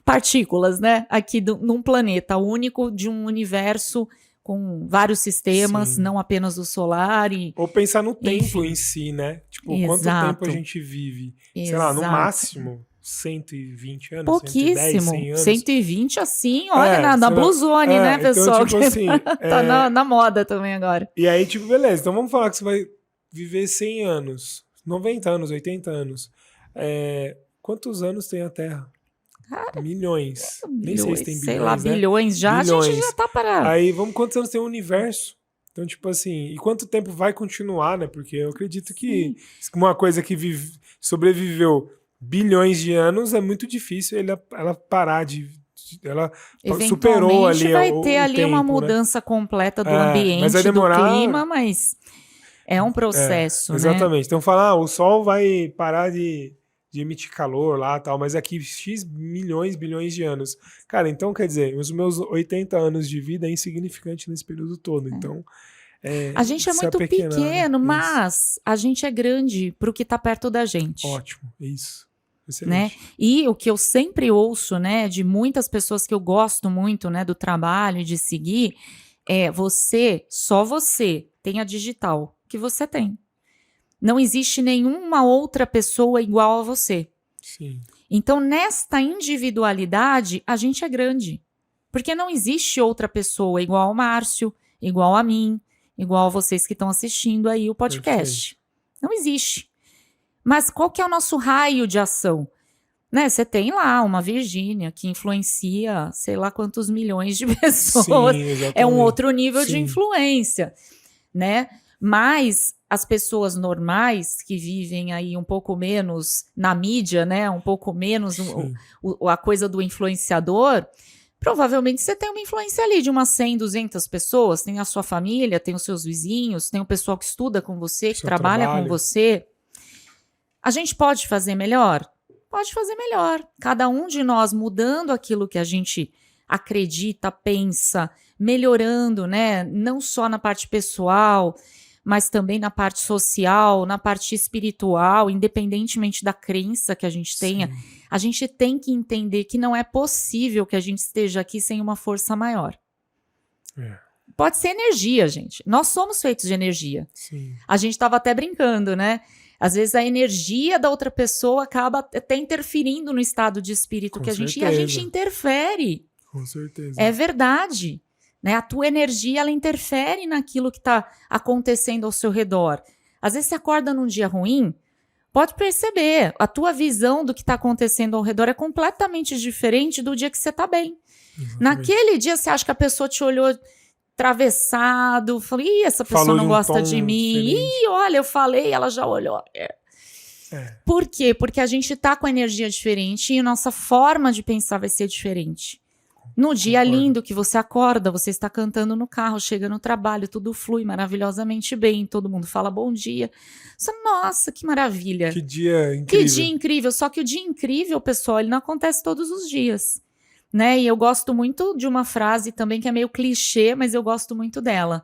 partículas, né? Aqui num planeta único de um universo com vários sistemas, não apenas o solar. Ou pensar no tempo em si, né? Tipo, quanto tempo a gente vive? Sei lá, no máximo 120 anos, pouquíssimo. 110, 100 anos. 120 assim, olha, na Blue Zone, né, pessoal? Então, tipo assim, tá na moda também agora. E aí, tipo, beleza, então vamos falar que você vai viver 100 anos, 90 anos, 80 anos. Quantos anos tem a Terra? Cara, milhões. Nem sei se tem bilhões, sei lá, né? bilhões já. Bilhões. A gente já tá parado. Aí, quantos anos tem o universo? Então, tipo assim, e quanto tempo vai continuar, né? Porque eu acredito que uma coisa que sobreviveu bilhões de anos é muito difícil ela parar ela superou ali vai o ter ali tempo, uma mudança completa do ambiente, mas vai demorar, do clima, mas é um processo, né? Exatamente. Então falar, o Sol vai parar de emitir calor lá e tal, mas aqui X milhões, bilhões de anos. Cara, então quer dizer, os meus 80 anos de vida é insignificante nesse período todo, então... a gente é muito pequeno, mas a gente é grande pro que tá perto da gente. Ótimo, isso. Né? E o que eu sempre ouço, né, de muitas pessoas que eu gosto muito, né, do trabalho, de seguir, só você tem a digital que você tem. Não existe nenhuma outra pessoa igual a você. Sim. Então, nesta individualidade, a gente é grande. Porque não existe outra pessoa igual ao Márcio, igual a mim, igual a vocês que estão assistindo aí o podcast. Perfeito. Não existe. Mas qual que é o nosso raio de ação? Né? Você tem lá uma Virgínia que influencia sei lá quantos milhões de pessoas. Sim, é um outro nível de influência. Né? Mas as pessoas normais que vivem aí um pouco menos na mídia, né? Um pouco menos a coisa do influenciador, provavelmente você tem uma influência ali de umas 100, 200 pessoas, tem a sua família, tem os seus vizinhos, tem o pessoal que estuda com você, que trabalha com você. A gente pode fazer melhor? Pode fazer melhor. Cada um de nós mudando aquilo que a gente acredita, pensa, melhorando, né? Não só na parte pessoal, mas também na parte social, na parte espiritual, independentemente da crença que a gente tenha. Sim. A gente tem que entender que não é possível que a gente esteja aqui sem uma força maior. Pode ser energia, gente. Nós somos feitos de energia. Sim. A gente estava até brincando, né? Às vezes a energia da outra pessoa acaba até interferindo no estado de espírito Com que certeza. E a gente interfere. Com certeza. É verdade. Né? A tua energia, ela interfere naquilo que está acontecendo ao seu redor. Às vezes você acorda num dia ruim, pode perceber, a tua visão do que está acontecendo ao redor é completamente diferente do dia que você está bem. Exatamente. Naquele dia você acha que a pessoa te olhou atravessado, falou, essa pessoa não gosta de mim. Diferente. Olha, eu falei, ela já olhou. Por quê? Porque a gente está com energia diferente e a nossa forma de pensar vai ser diferente. No dia lindo que você acorda, você está cantando no carro, chega no trabalho, tudo flui maravilhosamente bem, todo mundo fala bom dia. Nossa, que maravilha. Que dia incrível. Que dia incrível. Só que o dia incrível, pessoal, ele não acontece todos os dias. Né? E eu gosto muito de uma frase também que é meio clichê, mas eu gosto muito dela.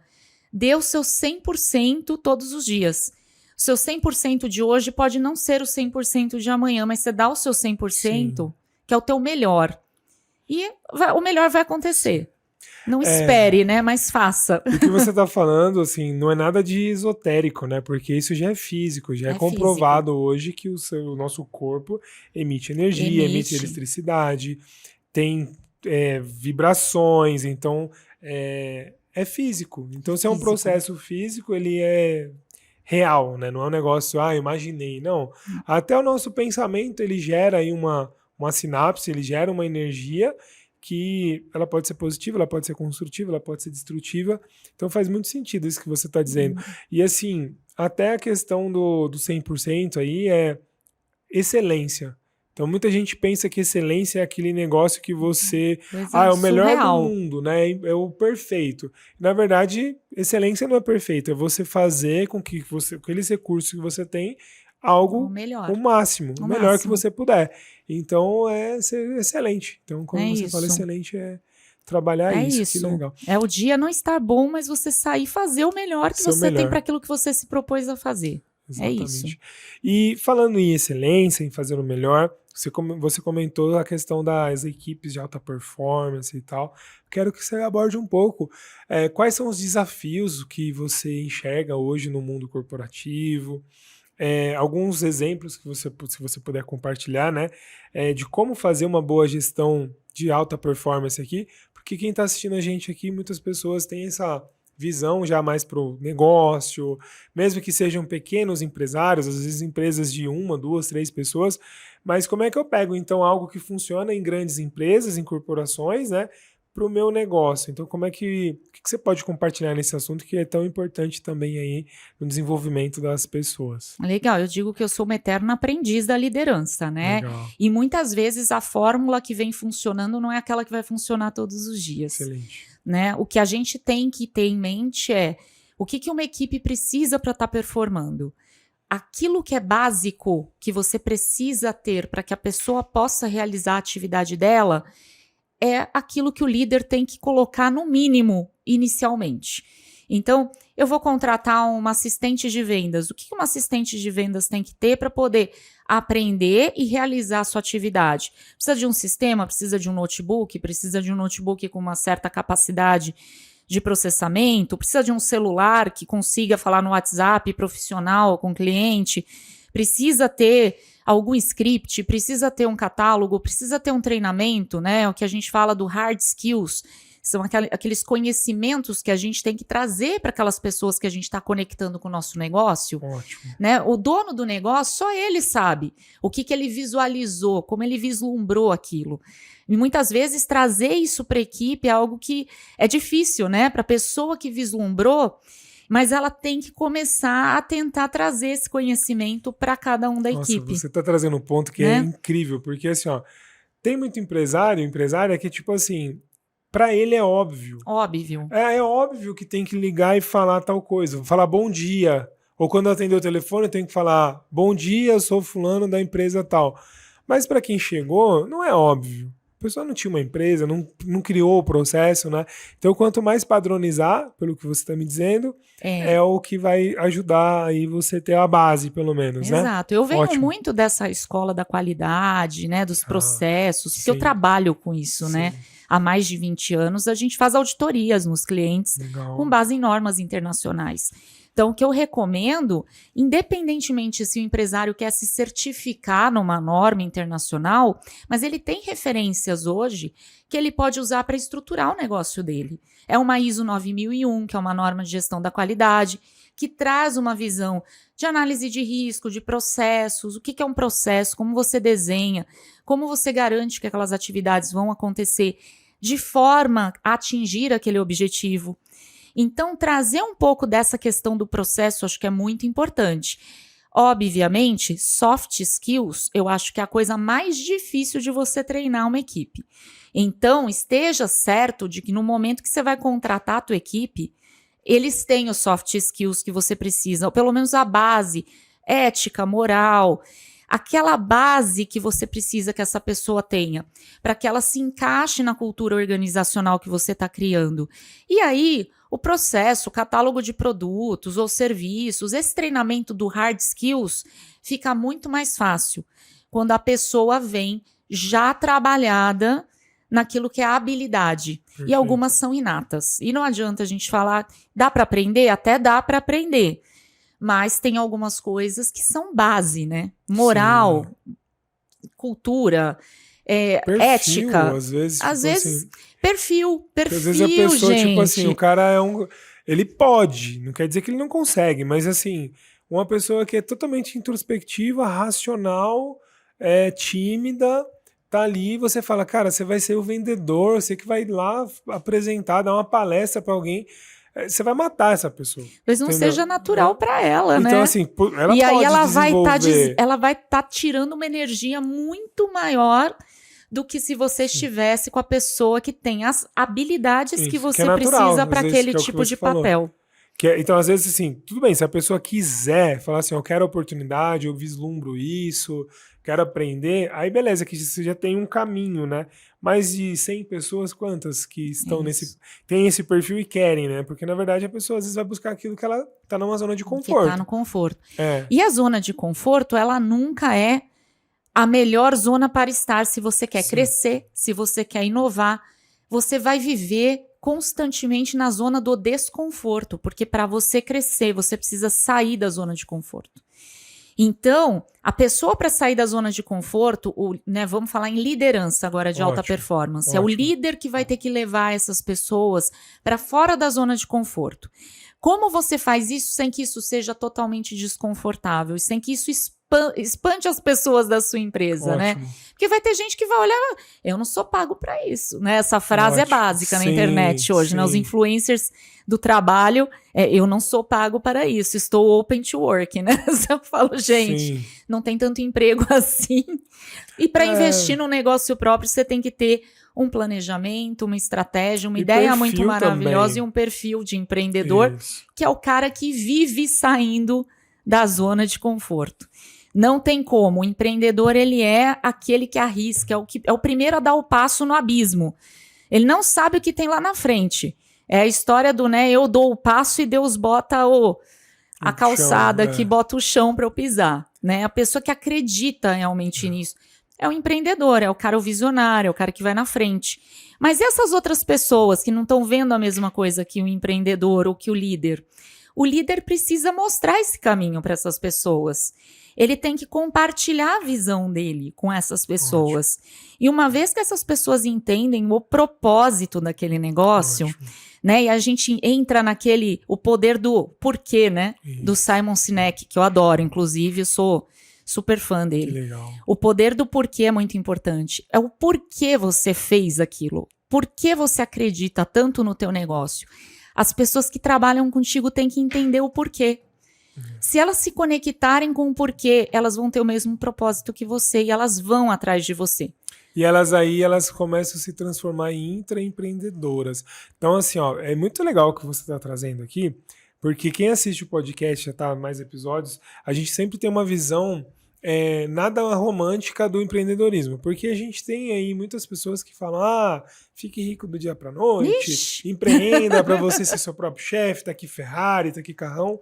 Dê o seu 100% todos os dias. O seu 100% de hoje pode não ser o 100% de amanhã, mas você dá o seu 100%, Sim. que é o teu melhor. E o melhor vai acontecer. Não espere, né? Mas faça. O que você está falando, assim, não é nada de esotérico, né? Porque isso já é físico, já é comprovado físico. Hoje que o nosso corpo emite energia, emite eletricidade, tem vibrações, então é físico. Então, se é um processo físico, ele é real, né? Não é um negócio, imaginei. Não. Até o nosso pensamento, ele gera aí uma sinapse, ele gera uma energia que ela pode ser positiva, ela pode ser construtiva, ela pode ser destrutiva. Então faz muito sentido isso que você está dizendo. E assim, até a questão do 100% aí é excelência. Então muita gente pensa que excelência é aquele negócio que você... é o melhor surreal. Do mundo, né? É o perfeito. Na verdade, excelência não é perfeito. É você fazer com que aqueles recursos que você tem algo o máximo, o melhor que você puder. Então é ser excelente. Então quando você fala excelente é trabalhar isso. Que legal. É o dia não estar bom, mas você sair e fazer o melhor que você tem para aquilo que você se propôs a fazer. Exatamente. É isso. E falando em excelência, em fazer o melhor, você comentou a questão das equipes de alta performance e tal. Quero que você aborde um pouco quais são os desafios que você enxerga hoje no mundo corporativo. Alguns exemplos que se você puder compartilhar, né, de como fazer uma boa gestão de alta performance aqui, porque quem está assistindo a gente aqui, muitas pessoas têm essa visão já mais para o negócio, mesmo que sejam pequenos empresários, às vezes empresas de 1, 2, 3 pessoas, mas como é que eu pego então algo que funciona em grandes empresas, em corporações, né, para o meu negócio? Então, o que você pode compartilhar nesse assunto que é tão importante também aí no desenvolvimento das pessoas? Legal, eu digo que eu sou uma eterna aprendiz da liderança, né? Legal. E muitas vezes a fórmula que vem funcionando não é aquela que vai funcionar todos os dias. Excelente. Né? O que a gente tem que ter em mente é o que uma equipe precisa para estar performando. Aquilo que é básico que você precisa ter para que a pessoa possa realizar a atividade dela é aquilo que o líder tem que colocar no mínimo inicialmente. Então, eu vou contratar uma assistente de vendas. O que uma assistente de vendas tem que ter para poder aprender e realizar a sua atividade? Precisa de um sistema, precisa de um notebook, precisa de um notebook com uma certa capacidade de processamento, precisa de um celular que consiga falar no WhatsApp profissional com o cliente, precisa ter algum script, precisa ter um catálogo, precisa ter um treinamento, né? O que a gente fala do hard skills, são aqueles conhecimentos que a gente tem que trazer para aquelas pessoas que a gente está conectando com o nosso negócio. Ótimo. Né? O dono do negócio, só ele sabe o que ele visualizou, como ele vislumbrou aquilo. E muitas vezes trazer isso para a equipe é algo que é difícil, né? Para a pessoa que vislumbrou, mas ela tem que começar a tentar trazer esse conhecimento para cada um da equipe. Você tá trazendo um ponto que é incrível, porque assim, ó, tem muito empresária que tipo assim, pra ele é óbvio. Óbvio. É óbvio que tem que ligar e falar tal coisa, falar bom dia. Ou quando atender o telefone, eu tenho que falar bom dia, eu sou fulano da empresa tal. Mas para quem chegou, não é óbvio. A pessoa não tinha uma empresa, não criou o processo, né? Então, quanto mais padronizar, pelo que você está me dizendo, é o que vai ajudar aí você ter a base, pelo menos, né? Exato. Eu venho Ótimo. muito dessa escola da qualidade, né? Dos processos, porque sim. eu trabalho com isso, Sim. né? Há mais de 20 anos, a gente faz auditorias nos clientes com base em normas internacionais. Então, o que eu recomendo, independentemente se o empresário quer se certificar numa norma internacional, mas ele tem referências hoje que ele pode usar para estruturar o negócio dele. É uma ISO 9001, que é uma norma de gestão da qualidade, que traz uma visão de análise de risco, de processos, o que é um processo, como você desenha, como você garante que aquelas atividades vão acontecer de forma a atingir aquele objetivo. Então, trazer um pouco dessa questão do processo, acho que é muito importante. Obviamente, soft skills, eu acho que é a coisa mais difícil de você treinar uma equipe. Então, esteja certo de que no momento que você vai contratar a tua equipe, eles têm os soft skills que você precisa, ou pelo menos a base, ética, moral, aquela base que você precisa que essa pessoa tenha, para que ela se encaixe na cultura organizacional que você está criando. E aí, o processo, o catálogo de produtos ou serviços, esse treinamento do hard skills fica muito mais fácil quando a pessoa vem já trabalhada naquilo que é a habilidade. Perfeito. E algumas são inatas. E não adianta a gente falar, dá para aprender? Até dá para aprender. Mas tem algumas coisas que são base, né? Moral, sim, cultura, perfil, ética. Às vezes, assim, perfil, às vezes a pessoa, gente. tipo assim, o cara ele pode, não quer dizer que ele não consegue, mas assim, uma pessoa que é totalmente introspectiva, racional, tímida, tá ali, você fala, cara, você vai ser o vendedor, você que vai lá apresentar, dar uma palestra para alguém. Você vai matar essa pessoa. Mas não seja natural para ela, né? Então, assim, ela e pode aí ela vai estar tirando uma energia muito maior do que se você estivesse com a pessoa que tem as habilidades que você precisa para aquele tipo de papel. Então, às vezes, assim, tudo bem, se a pessoa quiser falar assim, eu quero oportunidade, eu vislumbro isso, quero aprender, aí beleza, que você já tem um caminho, né? Mas de 100 pessoas, quantas que estão tem esse perfil e querem, né? Porque, na verdade, a pessoa às vezes vai buscar aquilo que ela tá numa zona de conforto. Que tá no conforto. E a zona de conforto, ela nunca é a melhor zona para estar se você quer crescer, se você quer inovar. Você vai viver constantemente na zona do desconforto, porque para você crescer, você precisa sair da zona de conforto. Então, a pessoa para sair da zona de conforto, vamos falar em liderança agora de alta performance, é o líder que vai ter que levar essas pessoas para fora da zona de conforto. Como você faz isso sem que isso seja totalmente desconfortável, sem que isso espante as pessoas da sua empresa, né? Porque vai ter gente que vai olhar, eu não sou pago para isso, né? Essa frase é básica na internet hoje, né? Os influencers do trabalho, eu não sou pago para isso, estou open to work, né? Eu falo, gente, não tem tanto emprego assim. E para investir no negócio próprio, você tem que ter um planejamento, uma estratégia, uma ideia muito maravilhosa também. E um perfil de empreendedor, que é o cara que vive saindo da zona de conforto. Não tem como. O empreendedor, ele é aquele que arrisca, é o primeiro a dar o passo no abismo. Ele não sabe o que tem lá na frente. É a história do, eu dou o passo e Deus bota a calçada chão, que bota o chão para eu pisar. Né? A pessoa que acredita realmente nisso é o empreendedor, é o cara visionário, é o cara que vai na frente. Mas essas outras pessoas que não estão vendo a mesma coisa que o empreendedor ou que o líder precisa mostrar esse caminho para essas pessoas. Ele tem que compartilhar a visão dele com essas pessoas. E uma vez que essas pessoas entendem o propósito daquele negócio, né? E a gente entra o poder do porquê, né? Do Simon Sinek, que eu adoro, inclusive, eu sou super fã dele. Que legal. O poder do porquê é muito importante. É o porquê você fez aquilo. Por que você acredita tanto no teu negócio? As pessoas que trabalham contigo têm que entender o porquê. Se elas se conectarem com o porquê, elas vão ter o mesmo propósito que você e elas vão atrás de você. E elas começam a se transformar em intraempreendedoras. Então, assim, ó, é muito legal o que você está trazendo aqui, porque quem assiste o podcast, já tá mais episódios, a gente sempre tem uma visão nada romântica do empreendedorismo, porque a gente tem aí muitas pessoas que falam, fique rico do dia para noite, Ixi. empreenda para você ser seu próprio chefe, tá aqui Ferrari, tá aqui carrão.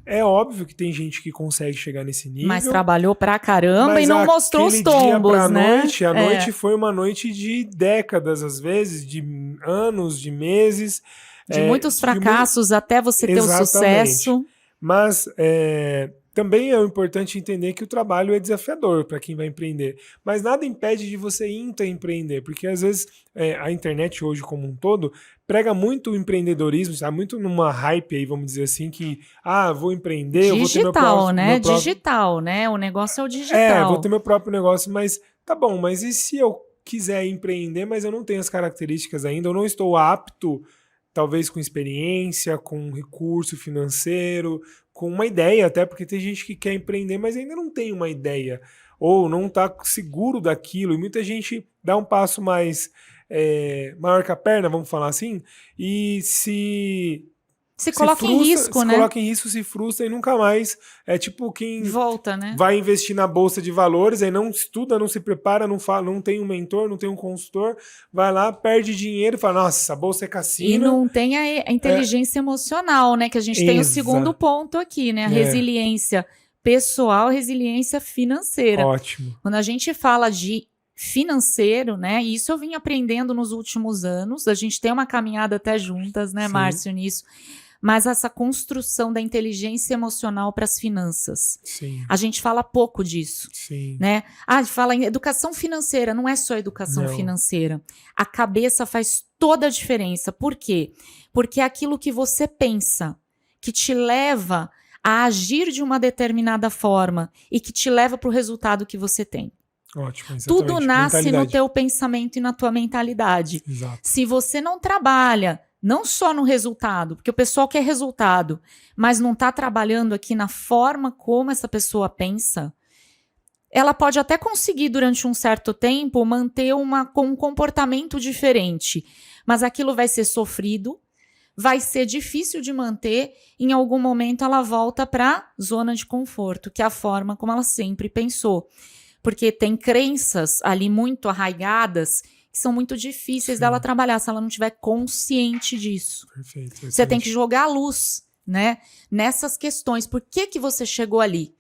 É óbvio que tem gente que consegue chegar nesse nível. Mas trabalhou pra caramba mas e não mostrou os tombos, né? A noite foi uma noite de décadas, às vezes, de anos, de meses. De muitos fracassos até você ter o sucesso. Mas também é importante entender que o trabalho é desafiador para quem vai empreender. Mas nada impede de você intraempreender, porque às vezes a internet hoje como um todo prega muito o empreendedorismo, está muito numa hype aí, vamos dizer assim, que vou empreender, digital, eu vou ter meu próprio... né? Digital, né? O negócio é o digital. Vou ter meu próprio negócio, mas tá bom, mas e se eu quiser empreender, mas eu não tenho as características ainda, eu não estou apto, talvez com experiência, com recurso financeiro, com uma ideia até, porque tem gente que quer empreender, mas ainda não tem uma ideia, ou não está seguro daquilo, e muita gente dá um passo mais maior que a perna, vamos falar assim, e se coloca em risco, né? Se coloca em risco, se frustra e nunca mais. É tipo quem volta, né? Vai investir na bolsa de valores, aí não estuda, não se prepara, não tem um mentor, não tem um consultor, vai lá, perde dinheiro e fala, nossa, a bolsa é cassino. E não tem a inteligência emocional, né? Que a gente tem o segundo ponto aqui, né? A resiliência pessoal, resiliência financeira. Ótimo. Quando a gente fala de financeiro, né? E isso eu vim aprendendo nos últimos anos. A gente tem uma caminhada até juntas, né, Márcio, nisso. Mas essa construção da inteligência emocional para as finanças. Sim. A gente fala pouco disso. Sim. Né? Fala em educação financeira, não é só educação financeira. A cabeça faz toda a diferença. Por quê? Porque é aquilo que você pensa, que te leva a agir de uma determinada forma e que te leva para o resultado que você tem. Ótimo, exatamente. Tudo nasce no teu pensamento e na tua mentalidade. Exato. Se você não trabalha, não só no resultado, porque o pessoal quer resultado, mas não está trabalhando aqui na forma como essa pessoa pensa, ela pode até conseguir durante um certo tempo manter um comportamento diferente, mas aquilo vai ser sofrido, vai ser difícil de manter, em algum momento ela volta para a zona de conforto, que é a forma como ela sempre pensou. Porque tem crenças ali muito arraigadas que são muito difíceis dela trabalhar se ela não estiver consciente disso. Perfeito. Você tem que jogar a luz, né, nessas questões. Por que você chegou ali?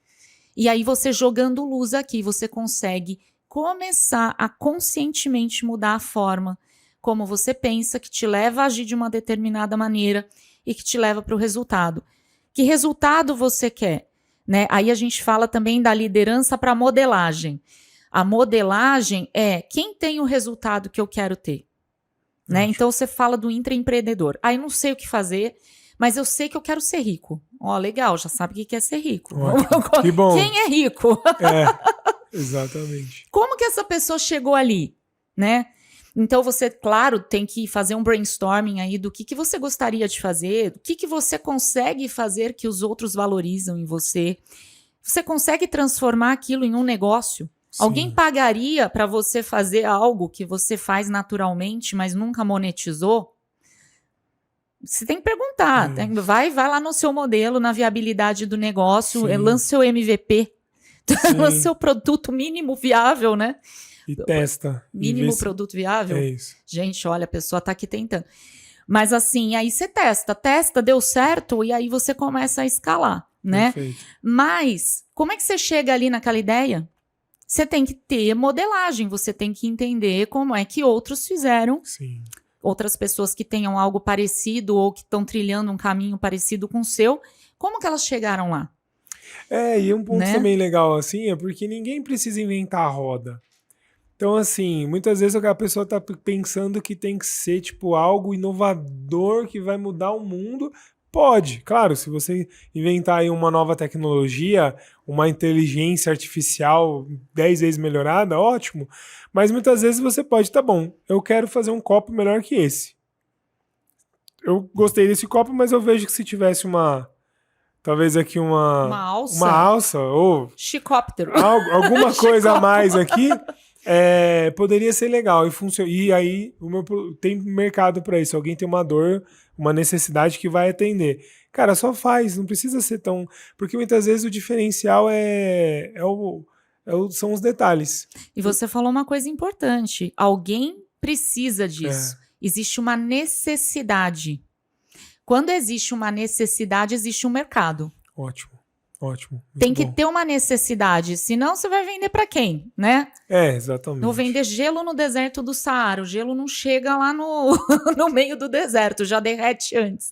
E aí você jogando luz aqui, você consegue começar a conscientemente mudar a forma como você pensa, que te leva a agir de uma determinada maneira e que te leva para o resultado. Que resultado você quer? Né? Aí a gente fala também da liderança para modelagem. A modelagem é quem tem o resultado que eu quero ter. Né? Então você fala do intraempreendedor. Aí não sei o que fazer, mas eu sei que eu quero ser rico. Ó, legal, já sabe o que é ser rico. Que bom. Quem é rico? Exatamente. Como que essa pessoa chegou ali? Né? Então você, claro, tem que fazer um brainstorming aí do que você gostaria de fazer, do que você consegue fazer que os outros valorizam em você. Você consegue transformar aquilo em um negócio? Sim. Alguém pagaria para você fazer algo que você faz naturalmente, mas nunca monetizou? Você tem que perguntar. Vai lá no seu modelo, na viabilidade do negócio, lance seu MVP, lance seu produto mínimo viável, né? E testa. Mínimo produto viável? É isso. Gente, olha, a pessoa tá aqui tentando. Mas assim, aí você testa, deu certo, e aí você começa a escalar, né? Perfeito. Mas, como é que você chega ali naquela ideia? Você tem que ter modelagem, você tem que entender como é que outros fizeram. Sim. Outras pessoas que tenham algo parecido ou que estão trilhando um caminho parecido com o seu, como que elas chegaram lá? E um ponto também legal assim é porque ninguém precisa inventar a roda. Então, assim, muitas vezes a pessoa está pensando que tem que ser, tipo, algo inovador que vai mudar o mundo. Pode, claro, se você inventar aí uma nova tecnologia, uma inteligência artificial 10 vezes melhorada, ótimo. Mas muitas vezes você pode, tá bom, eu quero fazer um copo melhor que esse. eu gostei desse copo, mas eu vejo que se tivesse talvez aqui uma alça ou chicóptero. Alguma coisa a mais aqui, poderia ser legal. E aí tem mercado para isso. Alguém tem uma dor, uma necessidade que vai atender. Cara, só faz, não precisa ser tão... Porque muitas vezes o diferencial são os detalhes. E você falou uma coisa importante. Alguém precisa disso. Existe uma necessidade. Quando existe uma necessidade, existe um mercado. Ótimo. Muito Tem que bom. ter uma necessidade, senão você vai vender para quem, né? Exatamente. Não vender gelo no deserto do Saara. O gelo não chega lá no meio do deserto, já derrete antes.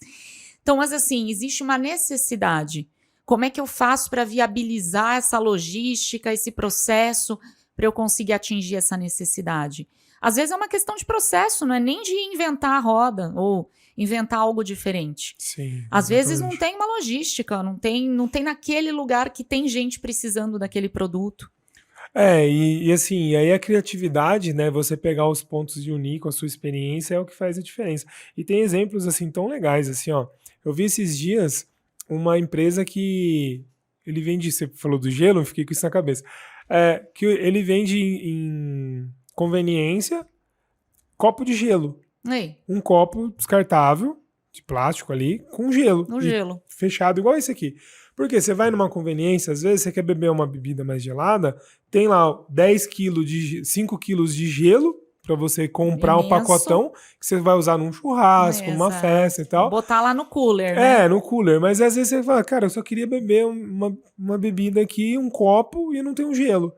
Então, mas assim, existe uma necessidade. Como é que eu faço para viabilizar essa logística, esse processo, para eu conseguir atingir essa necessidade? Às vezes é uma questão de processo, não é nem de inventar a roda ou inventar algo diferente. Sim, às vezes não tem uma logística, não tem naquele lugar que tem gente precisando daquele produto. E assim, aí a criatividade, né, você pegar os pontos e unir com a sua experiência é o que faz a diferença. E tem exemplos assim tão legais, assim, ó. Eu vi esses dias uma empresa que ele vende, você falou do gelo, eu fiquei com isso na cabeça. Que ele vende em conveniência copo de gelo. Ei. Um copo descartável de plástico ali com gelo. No gelo. Fechado igual esse aqui. Porque você vai numa conveniência, às vezes você quer beber uma bebida mais gelada, tem lá 5 quilos de gelo para você comprar um pacotão que você vai usar num churrasco, numa festa e tal. Botar lá no cooler, né? No cooler. Mas às vezes você fala, cara, eu só queria beber uma bebida aqui, um copo e não tem um gelo.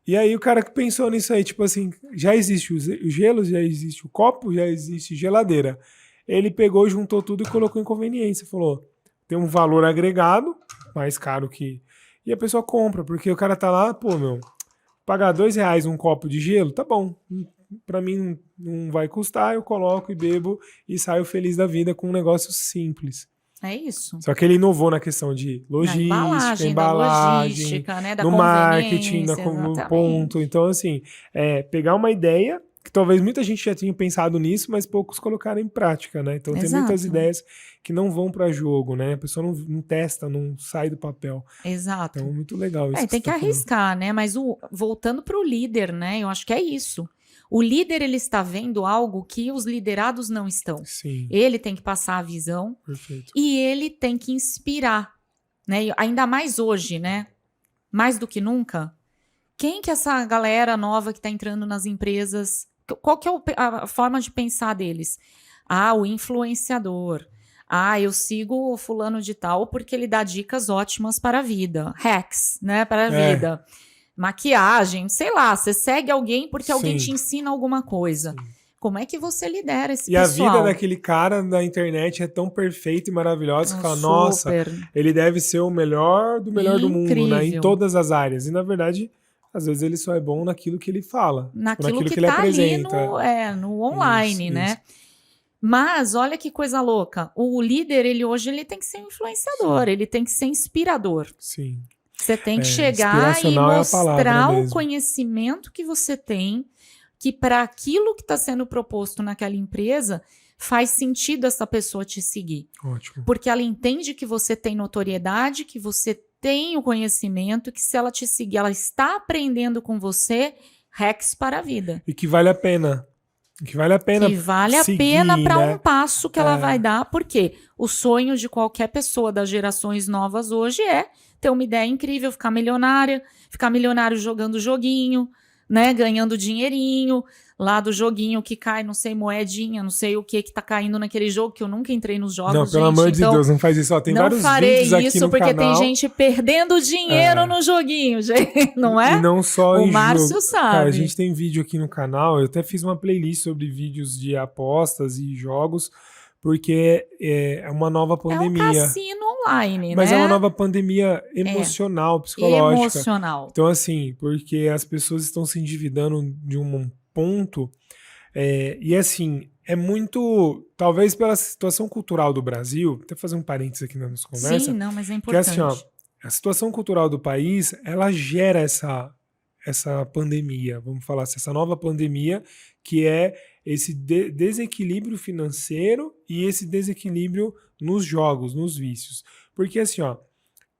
E aí o cara que pensou nisso aí, tipo assim, já existe o gelo, já existe o copo, já existe geladeira. Ele pegou, juntou tudo e colocou em conveniência. Falou, tem um valor agregado, mais caro que... E a pessoa compra, porque o cara tá lá, pagar R$2 um copo de gelo, tá bom. Pra mim não vai custar, eu coloco e bebo e saio feliz da vida com um negócio simples. É isso. Só que ele inovou na questão de logística, embalagem, né? No marketing, no ponto. Então, assim, pegar uma ideia, que talvez muita gente já tenha pensado nisso, mas poucos colocaram em prática, né? Então tem muitas ideias que não vão para jogo, né? A pessoa não testa, não sai do papel. Exato. Então, muito legal isso. Tem que arriscar, né? Mas voltando para o líder, né? Eu acho que é isso. O líder, ele está vendo algo que os liderados não estão. Sim. Ele tem que passar a visão. Perfeito. E ele tem que inspirar, né? E ainda mais hoje, né? Mais do que nunca. Quem que é essa galera nova que está entrando nas empresas? Qual que é a forma de pensar deles? O influenciador. Eu sigo o fulano de tal porque ele dá dicas ótimas para a vida. Hacks, né? Para a vida. Maquiagem, sei lá, você segue alguém porque alguém te ensina alguma coisa. Sim. Como é que você lidera esse pessoal? E a vida daquele cara na internet é tão perfeita e maravilhosa que fala, nossa, ele deve ser o melhor do mundo, né? Em todas as áreas. E na verdade, às vezes ele só é bom naquilo que ele fala. Naquilo que ele tá apresenta. Ali no online, né? Isso. Mas olha que coisa louca. O líder, hoje ele tem que ser um influenciador, ele tem que ser inspirador. Sim. Você tem que chegar e mostrar o conhecimento que você tem, que para aquilo que está sendo proposto naquela empresa, faz sentido essa pessoa te seguir. Ótimo. Porque ela entende que você tem notoriedade, que você tem o conhecimento, que se ela te seguir, ela está aprendendo com você, hacks para a vida. E que vale a pena. Que vale a pena para um passo que ela vai dar, porque o sonho de qualquer pessoa das gerações novas hoje é ter uma ideia incrível, ficar milionário jogando joguinho, né, ganhando dinheirinho, lá do joguinho que cai, não sei, moedinha, não sei o que tá caindo naquele jogo, que eu nunca entrei nos jogos, não, pelo amor de Deus, não faz isso, tem vários vídeos aqui no canal. Não farei isso, porque tem gente perdendo dinheiro no joguinho, gente, não é? E não só o Márcio sabe. Cara, a gente tem vídeo aqui no canal, eu até fiz uma playlist sobre vídeos de apostas e jogos, porque é uma nova pandemia. É um cassino online, mas né? é uma nova pandemia emocional, psicológica. Emocional. Então, assim, porque as pessoas estão se endividando de um ponto, e assim, é muito, talvez pela situação cultural do Brasil, até fazer um parênteses aqui na nossa conversa. Sim, não, mas é importante. Que assim, a situação cultural do país, ela gera essa pandemia, vamos falar assim, essa nova pandemia, que é esse desequilíbrio financeiro e esse desequilíbrio nos jogos, nos vícios. Porque assim, ó,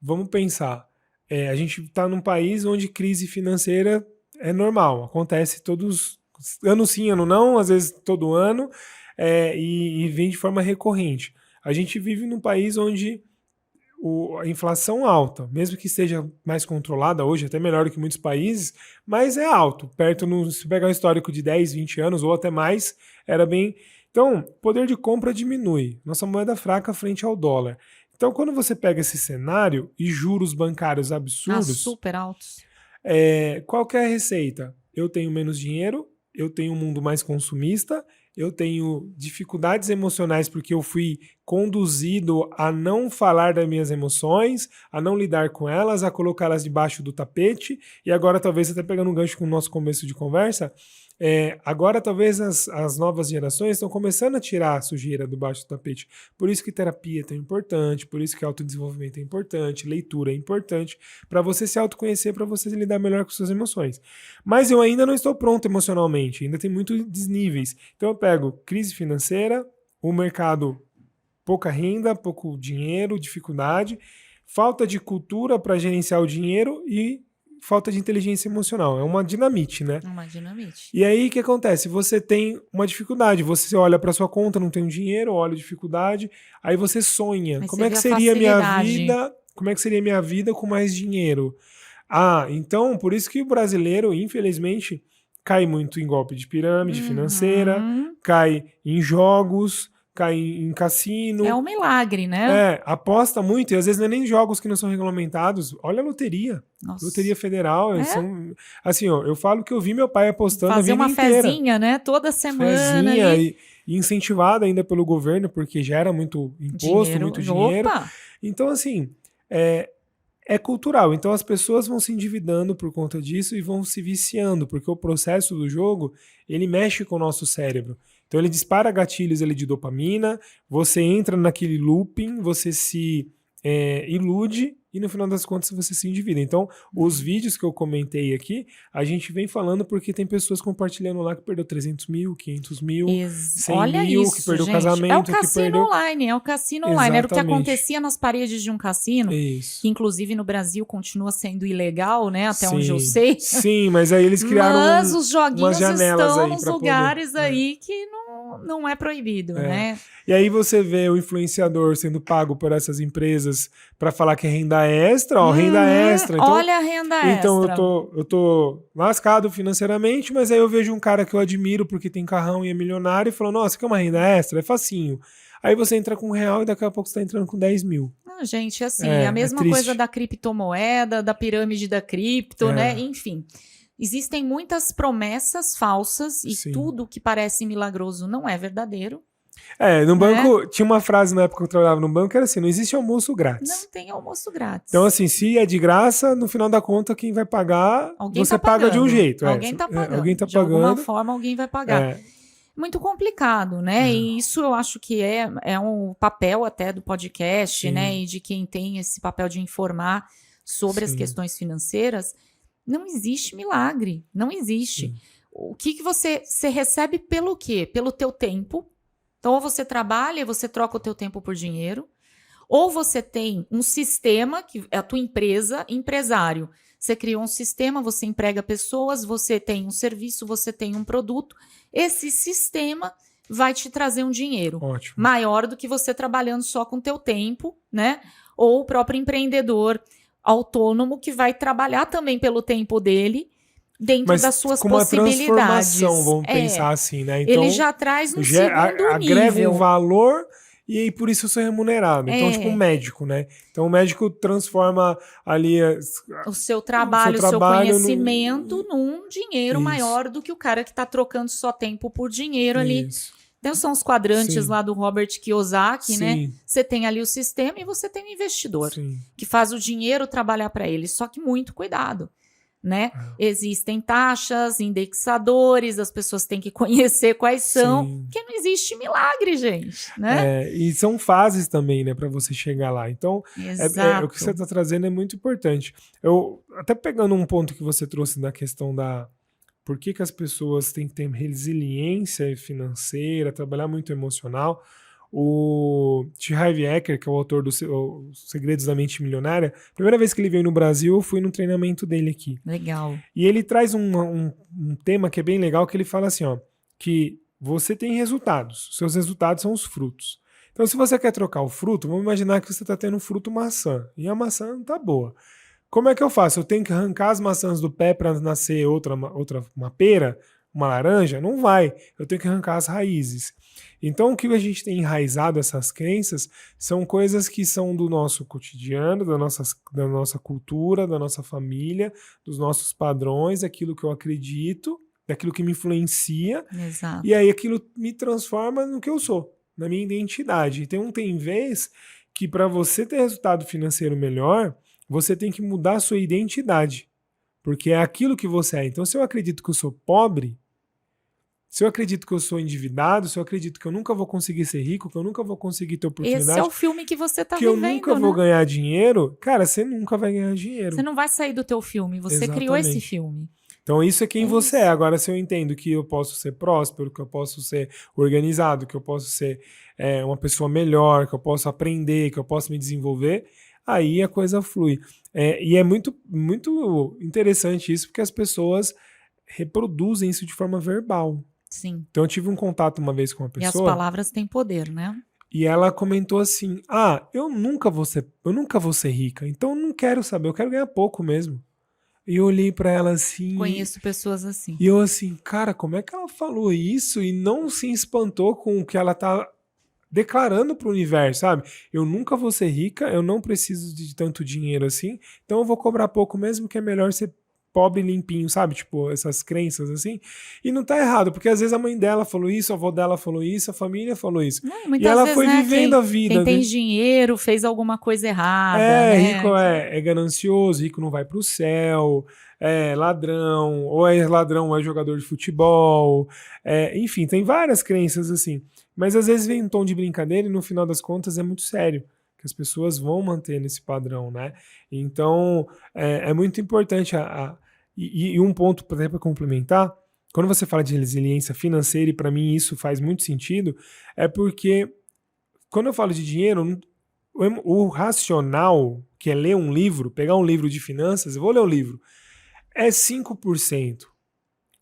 vamos pensar, a gente está num país onde crise financeira é normal, acontece todos, ano sim, ano não, às vezes todo ano, e vem de forma recorrente. A gente vive num país onde a inflação alta, mesmo que esteja mais controlada hoje, até melhor do que muitos países, mas é alto. Se pegar um histórico de 10, 20 anos ou até mais, era bem... Então, poder de compra diminui. Nossa moeda fraca frente ao dólar. Então, quando você pega esse cenário e juros bancários absurdos... super altos. Qual que é a receita? Eu tenho menos dinheiro, eu tenho um mundo mais consumista, eu tenho dificuldades emocionais porque eu fui conduzido a não falar das minhas emoções, a não lidar com elas, a colocá-las debaixo do tapete, e agora talvez, até pegando um gancho com o nosso começo de conversa, agora talvez as novas gerações estão começando a tirar a sujeira debaixo do tapete. Por isso que terapia é tão importante, por isso que autodesenvolvimento é importante, leitura é importante, para você se autoconhecer, para você lidar melhor com suas emoções. Mas eu ainda não estou pronto emocionalmente, ainda tem muitos desníveis. Então eu pego crise financeira, o mercado, pouca renda, pouco dinheiro, dificuldade, falta de cultura para gerenciar o dinheiro e falta de inteligência emocional. É uma dinamite, né? Uma dinamite. E aí, o que acontece? Você tem uma dificuldade. Você olha para sua conta, não tem um dinheiro, olha a dificuldade, aí você sonha. Mas como é que seria a minha vida? Como é que seria a minha vida com mais dinheiro? Então, por isso que o brasileiro, infelizmente, cai muito em golpe de pirâmide financeira, cai em jogos, cai em cassino. É um milagre, né? Aposta muito, e às vezes não é nem jogos que não são regulamentados. Olha a loteria. Nossa. Loteria federal. Assim, ó, eu falo que eu vi meu pai apostando a vida inteira. Fazer uma fezinha, né? Toda semana. Fezinha, e incentivada ainda pelo governo, porque já era muito imposto, muito dinheiro. Opa! Então, assim, é cultural. Então as pessoas vão se endividando por conta disso e vão se viciando, porque o processo do jogo, ele mexe com o nosso cérebro. Então ele dispara gatilhos ali de dopamina, você entra naquele looping, você se ilude e no final das contas você se endivida. Então os vídeos que eu comentei aqui, a gente vem falando porque tem pessoas compartilhando lá que perdeu 300 mil, 500 mil, 100 Olha mil, isso, que perdeu gente. casamento, é o cassino que perdeu... online, é o cassino online. Era o que acontecia nas paredes de um cassino, Isso. Que inclusive no Brasil continua sendo ilegal, né? Até onde eu sei. Sim, mas aí eles criaram mas os joguinhos estão nos poder. lugares aí que não é proibido, né? E aí você vê o influenciador sendo pago por essas empresas para falar que é renda extra, renda extra. Então, olha a renda extra. Então eu tô lascado financeiramente, mas aí eu vejo um cara que eu admiro porque tem carrão e é milionário e falo, nossa, quer uma renda extra? É facinho. Aí você entra com R$1 e daqui a pouco você tá entrando com 10 mil. Não, gente, assim, a mesma coisa da criptomoeda, da pirâmide da cripto, né? Enfim. Existem muitas promessas falsas e tudo que parece milagroso não é verdadeiro. No banco, tinha uma frase na época que eu trabalhava no banco, que era assim, não existe almoço grátis. Não tem almoço grátis. Então, assim, se é de graça, no final da conta, quem vai pagar, você paga de um jeito. Alguém tá pagando. Alguém tá de pagando. alguma forma, alguém vai pagar. Muito complicado, né? E isso eu acho que é um papel até do podcast, né? E de quem tem esse papel de informar sobre as questões financeiras. Não existe milagre, não existe. O que você recebe pelo quê? Pelo teu tempo. Então, ou você trabalha e você troca o teu tempo por dinheiro, ou você tem um sistema, que é a tua empresa, empresário. Você criou um sistema, você emprega pessoas, você tem um serviço, você tem um produto. Esse sistema vai te trazer um dinheiro maior do que você trabalhando só com o teu tempo, né? Ou o próprio empreendedor autônomo que vai trabalhar também pelo tempo dele, dentro das suas possibilidades. Uma transformação, vamos pensar assim, né? Então, ele já traz um segundo agrega nível. um valor e aí por isso eu sou remunerado. Então, tipo um médico, né? Então o médico transforma ali o seu trabalho, o seu conhecimento num dinheiro maior do que o cara que está trocando só tempo por dinheiro ali. Então são os quadrantes lá do Robert Kiyosaki, né? Você tem ali o sistema e você tem o investidor que faz o dinheiro trabalhar para ele. Só que muito cuidado. né? Existem taxas, indexadores, as pessoas têm que conhecer quais são, Sim. porque não existe milagre, gente, né? E são fases também, né, para você chegar lá. Então, o que você está trazendo é muito importante. Eu, até pegando um ponto que você trouxe da questão da por que as pessoas têm que ter resiliência financeira, trabalhar muito emocional. O T. Harv Eker, que é o autor dos Segredos da Mente Milionária, a primeira vez que ele veio no Brasil, eu fui no treinamento dele aqui. Legal. E ele traz um tema que é bem legal, que ele fala assim, ó, que você tem resultados, seus resultados são os frutos. Então, se você quer trocar o fruto, vamos imaginar que você está tendo um fruto maçã, e a maçã não está boa. Como é que eu faço? Eu tenho que arrancar as maçãs do pé para nascer uma pera, uma laranja? Não vai. Eu tenho que arrancar as raízes. Então, o que a gente tem enraizado essas crenças são coisas que são do nosso cotidiano, da nossa cultura, da nossa família, dos nossos padrões, daquilo que eu acredito, daquilo que me influencia. Exato. E aí aquilo me transforma no que eu sou, na minha identidade. Então, tem vez que para você ter resultado financeiro melhor, você tem que mudar a sua identidade, porque é aquilo que você é. Então, se eu acredito que eu sou pobre, se eu acredito que eu sou endividado, se eu acredito que eu nunca vou conseguir ser rico, que eu nunca vou conseguir ter oportunidade... Esse é o filme que você tá que vivendo, eu nunca vou ganhar dinheiro, cara, você nunca vai ganhar dinheiro. Você não vai sair do teu filme, você criou esse filme. Então isso é quem você é. Agora, se eu entendo que eu posso ser próspero, que eu posso ser organizado, que eu posso ser uma pessoa melhor, que eu posso aprender, que eu posso me desenvolver... aí a coisa flui. E é muito, muito interessante isso, porque as pessoas reproduzem isso de forma verbal. Sim. Então eu tive um contato uma vez com uma pessoa... E as palavras têm poder, né? E ela comentou assim, eu nunca vou ser rica, então eu não quero saber, eu quero ganhar pouco mesmo. E eu olhei pra ela assim... Conheço pessoas assim. E eu assim, cara, como é que ela falou isso e não se espantou com o que ela tá... declarando para o universo, sabe? Eu nunca vou ser rica, eu não preciso de tanto dinheiro assim, então eu vou cobrar pouco mesmo, que é melhor ser pobre e limpinho, sabe? Tipo, essas crenças assim. E não tá errado, porque às vezes a mãe dela falou isso, a avó dela falou isso, a família falou isso. E ela vezes, foi vivendo a vida. Quem tem dinheiro fez alguma coisa errada. Rico é ganancioso, rico não vai pro céu, é ladrão, ou é ladrão ou é jogador de futebol. Enfim, tem várias crenças assim. Mas às vezes vem um tom de brincadeira e no final das contas é muito sério, que as pessoas vão manter nesse padrão, né? Então é muito importante e um ponto até para complementar, quando você fala de resiliência financeira, e para mim isso faz muito sentido, é porque quando eu falo de dinheiro, o racional, que é ler um livro, pegar um livro de finanças, eu vou ler um livro, é 5%.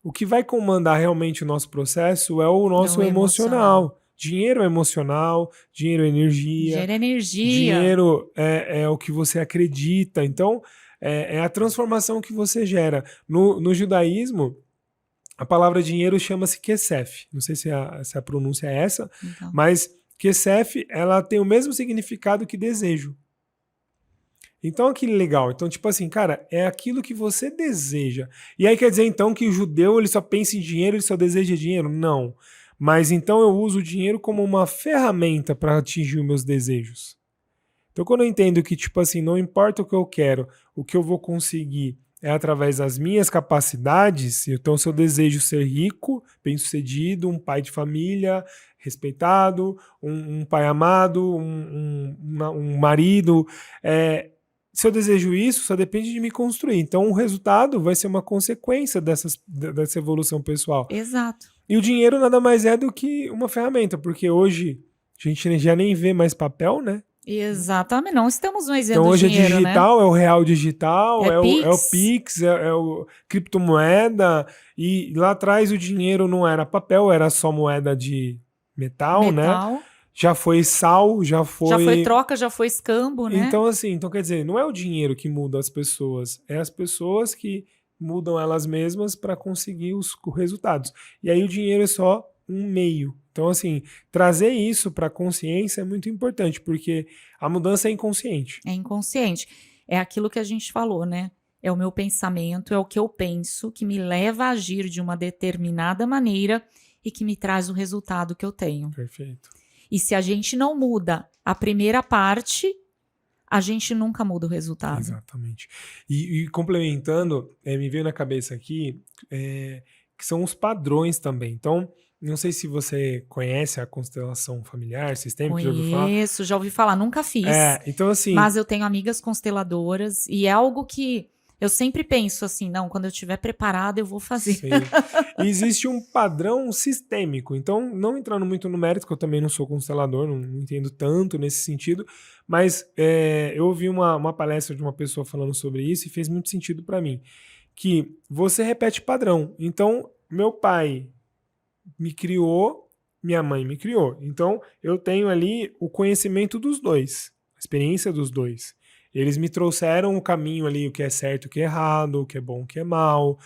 O que vai comandar realmente o nosso processo é o nosso emocional. Dinheiro é emocional, dinheiro é energia. Dinheiro é energia. Dinheiro é o que você acredita. Então, é a transformação que você gera. No judaísmo, a palavra dinheiro chama-se kesef. Não sei se a pronúncia é essa, então. Mas kesef, ela tem o mesmo significado que desejo. Então, aquilo legal. Então, tipo assim, cara, é aquilo que você deseja. E aí quer dizer, então, que o judeu ele só pensa em dinheiro, ele só deseja dinheiro? Não. Mas então eu uso o dinheiro como uma ferramenta para atingir os meus desejos. Então, quando eu entendo que, tipo assim, não importa o que eu quero, o que eu vou conseguir é através das minhas capacidades. Então, se eu desejo ser rico, bem-sucedido, um pai de família, respeitado, um pai amado, um marido... se eu desejo isso, só depende de me construir. Então, o resultado vai ser uma consequência dessa evolução pessoal. Exato. E o dinheiro nada mais é do que uma ferramenta, porque hoje a gente já nem vê mais papel, né? Exatamente, não estamos mais vendo dinheiro. Então, hoje dinheiro, é digital, né? É o real digital, é o Pix, é o criptomoeda. E lá atrás o dinheiro não era papel, era só moeda de metal. Né? Já foi sal, já foi troca, já foi escambo, né? Então, assim, quer dizer, não é o dinheiro que muda as pessoas, é as pessoas que mudam elas mesmas para conseguir os resultados. E aí o dinheiro é só um meio. Então, assim, trazer isso para a consciência é muito importante, porque a mudança é inconsciente. É inconsciente. É aquilo que a gente falou, né? É o meu pensamento, é o que eu penso, que me leva a agir de uma determinada maneira e que me traz o resultado que eu tenho. Perfeito. E se a gente não muda a primeira parte, a gente nunca muda o resultado. Exatamente. E complementando, me veio na cabeça aqui que são os padrões também. Então, não sei se você conhece a constelação familiar, sistêmica, já ouviu falar? Conheço, já ouvi falar, nunca fiz. Então assim... Mas eu tenho amigas consteladoras e é algo que eu sempre penso assim, não, quando eu estiver preparada eu vou fazer. Sim. E existe um padrão sistêmico, então não entrando muito no mérito, que eu também não sou constelador, não entendo tanto nesse sentido, mas eu ouvi uma palestra de uma pessoa falando sobre isso e fez muito sentido para mim, que você repete padrão. Então, meu pai me criou, minha mãe me criou. Então, eu tenho ali o conhecimento dos dois, a experiência dos dois. Eles me trouxeram o caminho ali, o que é certo, o que é errado, o que é bom, o que é mal.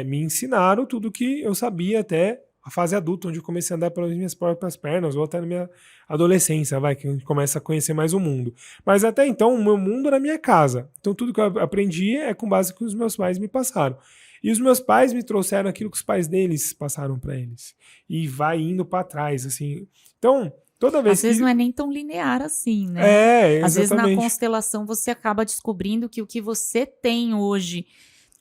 Me ensinaram tudo que eu sabia até a fase adulta, onde eu comecei a andar pelas minhas próprias pernas, ou até na minha adolescência, que a gente começa a conhecer mais o mundo. Mas até então, o meu mundo era a minha casa. Então, tudo que eu aprendi é com base no que os meus pais me passaram. E os meus pais me trouxeram aquilo que os pais deles passaram para eles. E vai indo para trás, assim. Então, toda vez Às vezes não é nem tão linear assim, né? Exatamente. Às vezes na constelação você acaba descobrindo que o que você tem hoje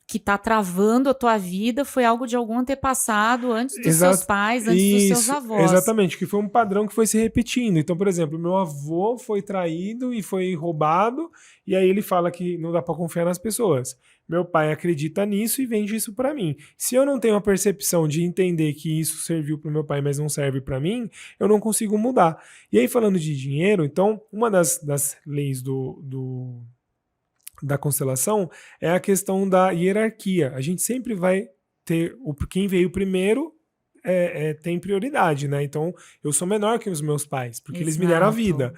que está travando a tua vida foi algo de algum antepassado antes dos seus pais, antes dos seus avós. Exatamente, que foi um padrão que foi se repetindo. Então, por exemplo, meu avô foi traído e foi roubado, e aí ele fala que não dá para confiar nas pessoas. Meu pai acredita nisso e vende isso para mim. Se eu não tenho a percepção de entender que isso serviu para o meu pai, mas não serve para mim, eu não consigo mudar. E aí, falando de dinheiro, então, uma das leis da constelação é a questão da hierarquia. A gente sempre vai ter quem veio primeiro tem prioridade, né? Então, eu sou menor que os meus pais, porque eles me deram a vida.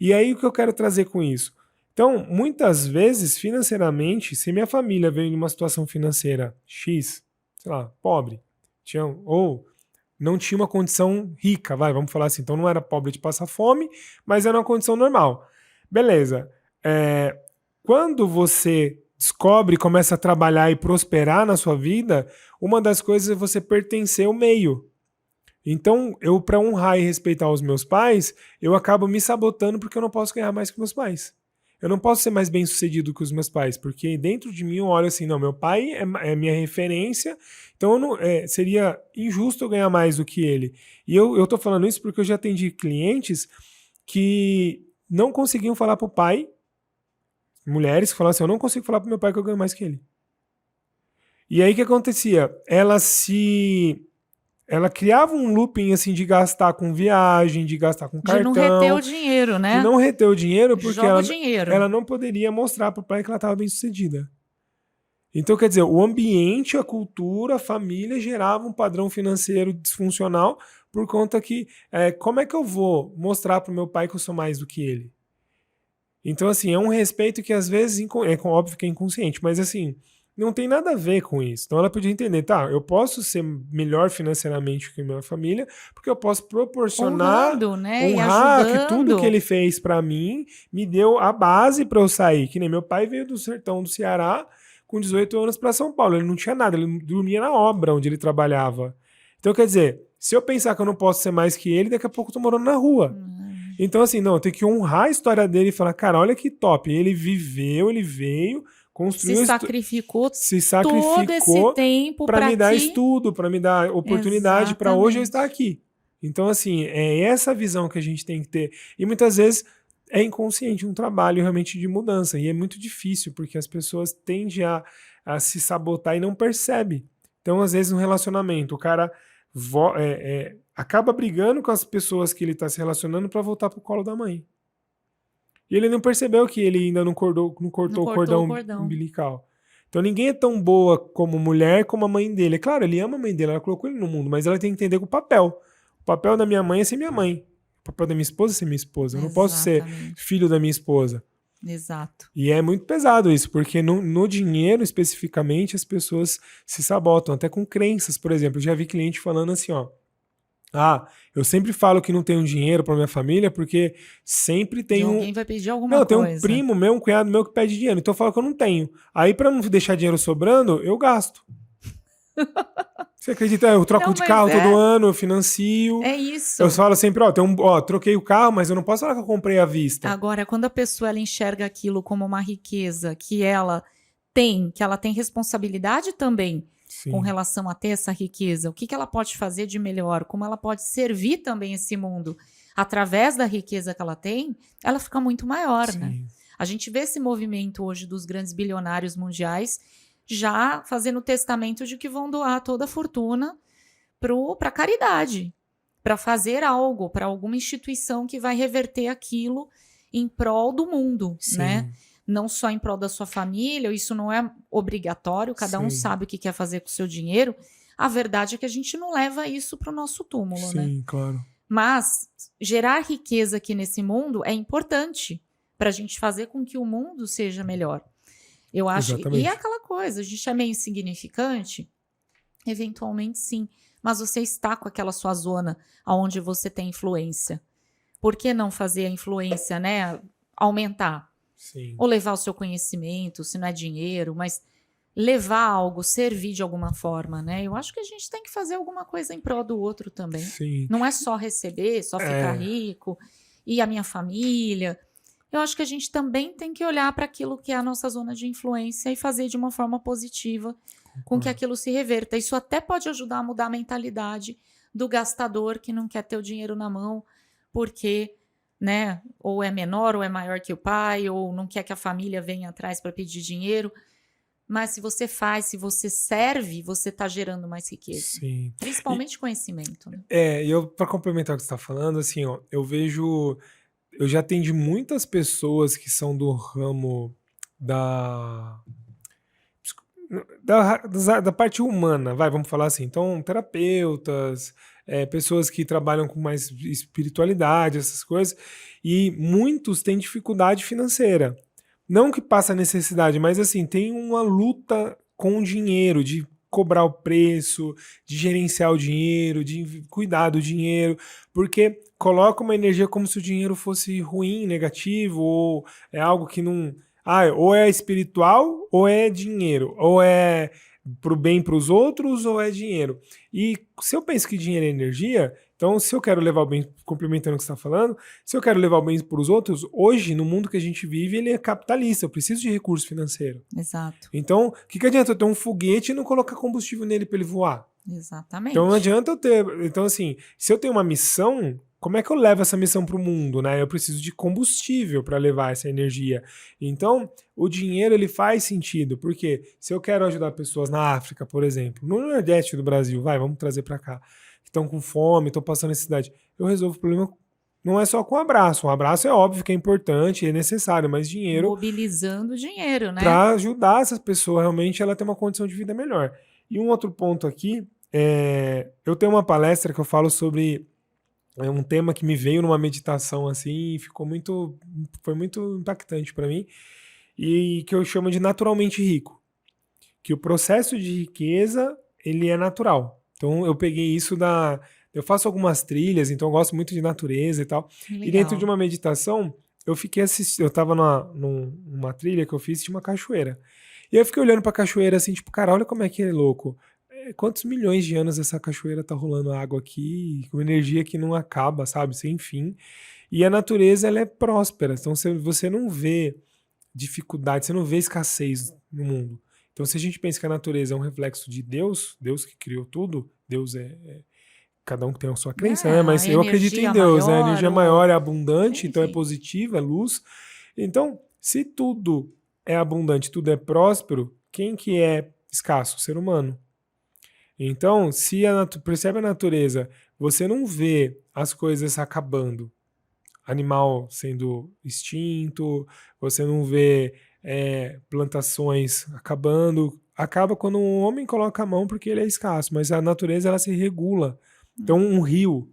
E aí, o que eu quero trazer com isso? Então, muitas vezes, financeiramente, se minha família veio em uma situação financeira X, sei lá, pobre, ou não tinha uma condição rica, vamos falar assim, então não era pobre de passar fome, mas era uma condição normal. Beleza. Quando você descobre, começa a trabalhar e prosperar na sua vida, uma das coisas é você pertencer ao meio. Então, eu, para honrar e respeitar os meus pais, eu acabo me sabotando porque eu não posso ganhar mais que meus pais. Eu não posso ser mais bem sucedido que os meus pais, porque dentro de mim eu olho assim, não, meu pai é minha referência, então seria injusto eu ganhar mais do que ele. E eu tô falando isso porque eu já atendi clientes que não conseguiam falar pro pai, mulheres que falavam assim, eu não consigo falar pro meu pai que eu ganho mais que ele. E aí o que acontecia? Ela criava um looping assim de gastar com viagem, de gastar com cartão. De não reter o dinheiro, né? De não reter o dinheiro porque ela não poderia mostrar pro pai que ela estava bem sucedida. Então, quer dizer, o ambiente, a cultura, a família gerava um padrão financeiro disfuncional por conta que como é que eu vou mostrar pro meu pai que eu sou mais do que ele? Então, assim, é um respeito que às vezes, óbvio que é inconsciente, mas assim, não tem nada a ver com isso. Então ela podia entender, tá, eu posso ser melhor financeiramente que a minha família, porque eu posso proporcionar, honrando, né? honrar que tudo que ele fez pra mim me deu a base pra eu sair. Que nem meu pai veio do sertão do Ceará com 18 anos pra São Paulo. Ele não tinha nada, ele dormia na obra onde ele trabalhava. Então, quer dizer, se eu pensar que eu não posso ser mais que ele, daqui a pouco eu tô morando na rua. Então, assim, não, eu tenho que honrar a história dele e falar, cara, olha que top. Ele viveu, ele veio, construiu... Se sacrificou todo esse tempo para me dar estudo, para me dar oportunidade para hoje eu estar aqui. Então, assim, é essa visão que a gente tem que ter. E muitas vezes é inconsciente um trabalho realmente de mudança. E é muito difícil, porque as pessoas tendem a se sabotar e não percebem. Então, às vezes, no relacionamento, o cara acaba brigando com as pessoas que ele está se relacionando para voltar pro colo da mãe. E ele não percebeu que ele ainda não cortou o cordão umbilical. Então ninguém é tão boa como mulher como a mãe dele. É claro, ele ama a mãe dele, ela colocou ele no mundo, mas ela tem que entender o papel. O papel da minha mãe é ser minha mãe. O papel da minha esposa é ser minha esposa. Eu não posso ser filho da minha esposa. Exato. E é muito pesado isso, porque no dinheiro, especificamente, as pessoas se sabotam, até com crenças, por exemplo. Eu já vi cliente falando assim, ó, eu sempre falo que não tenho dinheiro para minha família, porque sempre tem alguém vai pedir alguma coisa. Tem um primo meu, um cunhado meu que pede dinheiro, então eu falo que eu não tenho. Aí, para não deixar dinheiro sobrando, eu gasto. Você acredita? Eu troco Não, de mas carro todo ano, eu financio. É isso. Eu falo sempre, troquei o carro, mas eu não posso falar que eu comprei à vista. Agora, quando a pessoa ela enxerga aquilo como uma riqueza que ela tem responsabilidade também Sim. com relação a ter essa riqueza, o que ela pode fazer de melhor, como ela pode servir também esse mundo através da riqueza que ela tem, ela fica muito maior, Sim. né? A gente vê esse movimento hoje dos grandes bilionários mundiais já fazendo testamento de que vão doar toda a fortuna para caridade, para fazer algo, para alguma instituição que vai reverter aquilo em prol do mundo, Sim. né? Não só em prol da sua família, isso não é obrigatório, cada um Sim. sabe o que quer fazer com o seu dinheiro. A verdade é que a gente não leva isso para o nosso túmulo, né? Sim, claro. Mas gerar riqueza aqui nesse mundo é importante para a gente fazer com que o mundo seja melhor. Eu acho. Exatamente. E é aquela coisa, a gente é meio insignificante? Eventualmente sim. Mas você está com aquela sua zona onde você tem influência. Por que não fazer a influência, né, aumentar? Sim. Ou levar o seu conhecimento, se não é dinheiro, mas levar algo, servir de alguma forma, né? Eu acho que a gente tem que fazer alguma coisa em prol do outro também. Sim. Não é só receber, só ficar rico e a minha família. Eu acho que a gente também tem que olhar para aquilo que é a nossa zona de influência e fazer de uma forma positiva com que aquilo se reverta. Isso até pode ajudar a mudar a mentalidade do gastador que não quer ter o dinheiro na mão porque, né, ou é menor ou é maior que o pai, ou não quer que a família venha atrás para pedir dinheiro. Mas se você faz, se você serve, você está gerando mais riqueza. Sim. Principalmente conhecimento. Né? E eu, para complementar o que você está falando, assim, ó, eu já atendi muitas pessoas que são do ramo da parte humana, vamos falar assim. Então, terapeutas, pessoas que trabalham com mais espiritualidade, essas coisas, e muitos têm dificuldade financeira. Não que passa necessidade, mas assim, tem uma luta com o dinheiro, de cobrar o preço, de gerenciar o dinheiro, de cuidar do dinheiro, porque coloca uma energia como se o dinheiro fosse ruim, negativo, ou é algo que não... ou é espiritual, ou é dinheiro, ou é pro bem para os outros, ou é dinheiro. E se eu penso que dinheiro é energia, então se eu quero levar o bem, complementando o que você está falando, se eu quero levar o bem para os outros, hoje, no mundo que a gente vive, ele é capitalista, eu preciso de recurso financeiro. Exato. Então, o que adianta eu ter um foguete e não colocar combustível nele para ele voar? Exatamente. Então não adianta eu ter... Então assim, se eu tenho uma missão... Como é que eu levo essa missão para o mundo, né? Eu preciso de combustível para levar essa energia. Então, o dinheiro ele faz sentido, porque se eu quero ajudar pessoas na África, por exemplo, no Nordeste do Brasil, vamos trazer para cá, que estão com fome, estão passando necessidade, eu resolvo o problema. Não é só com abraço. Um abraço é óbvio que é importante, é necessário, mas dinheiro... Mobilizando dinheiro, né? Para ajudar essas pessoas realmente ela ter uma condição de vida melhor. E um outro ponto aqui, eu tenho uma palestra que eu falo sobre... É um tema que me veio numa meditação assim e foi muito impactante para mim, e que eu chamo de naturalmente rico, que o processo de riqueza ele é natural. Então eu peguei isso eu faço algumas trilhas, então eu gosto muito de natureza e tal. Legal. E dentro de uma meditação eu fiquei assistindo, eu tava numa trilha que eu fiz, tinha uma cachoeira. E eu fiquei olhando pra cachoeira assim, tipo, cara, olha como é que é louco. Quantos milhões de anos essa cachoeira tá rolando água aqui, com energia que não acaba, sabe, sem fim. E a natureza, ela é próspera, então você não vê dificuldade, você não vê escassez no mundo. Então se a gente pensa que a natureza é um reflexo de Deus, Deus que criou tudo, Deus cada um tem a sua crença, né? Mas eu acredito em Deus, né? A energia maior é abundante, então é positiva, é luz. Então, se tudo é abundante, tudo é próspero, quem que é escasso? O ser humano. Então, se percebe a natureza, você não vê as coisas acabando, animal sendo extinto, você não vê plantações acabando, acaba quando um homem coloca a mão porque ele é escasso, mas a natureza ela se regula. Então um rio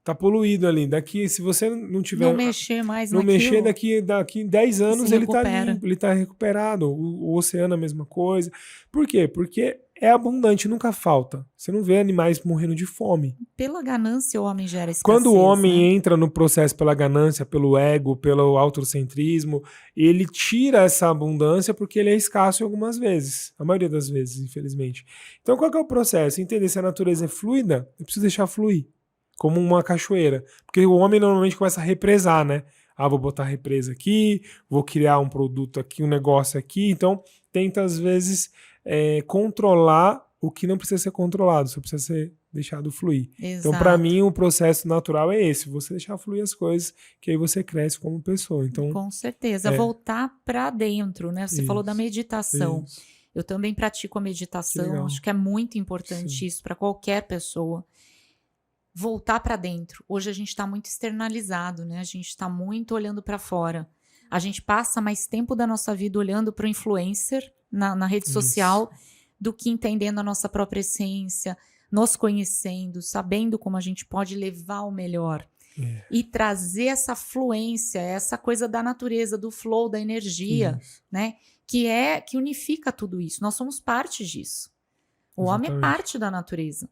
tá poluído ali, daqui se você não tiver... Não mexer mais não naquilo, mexer daqui 10 anos ele tá recupera. limpo, ele tá recuperado, o oceano é a mesma coisa. Por quê? Porque é abundante, nunca falta. Você não vê animais morrendo de fome. Pela ganância, o homem gera escassez. Quando o homem né? entra no processo pela ganância, pelo ego, pelo autocentrismo, ele tira essa abundância porque ele é escasso algumas vezes. A maioria das vezes, infelizmente. Então, qual que é o processo? Entender se a natureza é fluida, eu preciso deixar fluir. Como uma cachoeira. Porque o homem normalmente começa a represar, né? Ah, vou botar represa aqui, vou criar um produto aqui, um negócio aqui. Então, tenta, às vezes, controlar o que não precisa ser controlado, só precisa ser deixado fluir. Exato. Então, para mim, o processo natural é esse, você deixar fluir as coisas, que aí você cresce como pessoa. Então, com certeza. Voltar para dentro, né? Você falou da meditação. isso. Eu também pratico a Que meditação, legal. acho que é muito importante Sim. isso para qualquer pessoa. Voltar para dentro. Hoje a gente está muito externalizado, né? A gente está muito olhando para fora. A gente passa mais tempo da nossa vida olhando para o influencer na rede social do que entendendo a nossa própria essência, nos conhecendo, sabendo como a gente pode levar o melhor. E trazer essa fluência, essa coisa da natureza, do flow, da energia, né? Que unifica tudo isso. Nós somos parte disso. O homem é parte da natureza.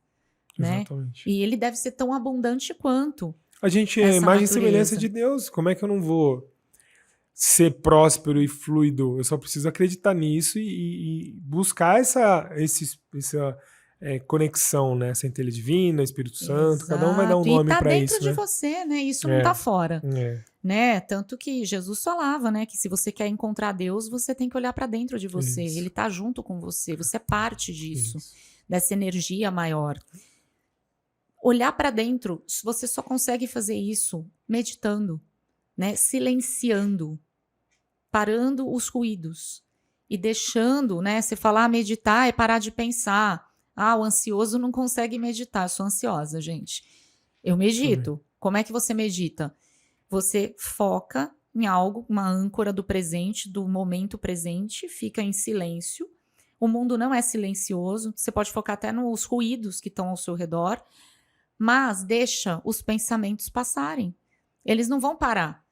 Né? E ele deve ser tão abundante quanto. A gente é imagem e semelhança de Deus. Como é que eu não vou ser próspero e fluido? Eu só preciso acreditar nisso e buscar essa conexão, né? Essa inteligência divina, Espírito Santo. Cada um vai dar um nome para isso. E tá dentro de você, né? Isso não tá fora. Né? Tanto que Jesus falava, né? Que se você quer encontrar Deus, você tem que olhar para dentro de você. Ele tá junto com você. Você é parte disso. Dessa energia maior. Olhar para dentro, você só consegue fazer isso meditando, né? Silenciando, parando os ruídos e deixando, né? Você falar meditar é parar de pensar. Ah, o ansioso não consegue meditar. Eu sou ansiosa, gente. Eu medito. Como é que você medita? Você foca em algo, uma âncora do presente, do momento presente, fica em silêncio. O mundo não é silencioso. Você pode focar até nos ruídos que estão ao seu redor. Mas deixa os pensamentos passarem. Eles não vão parar.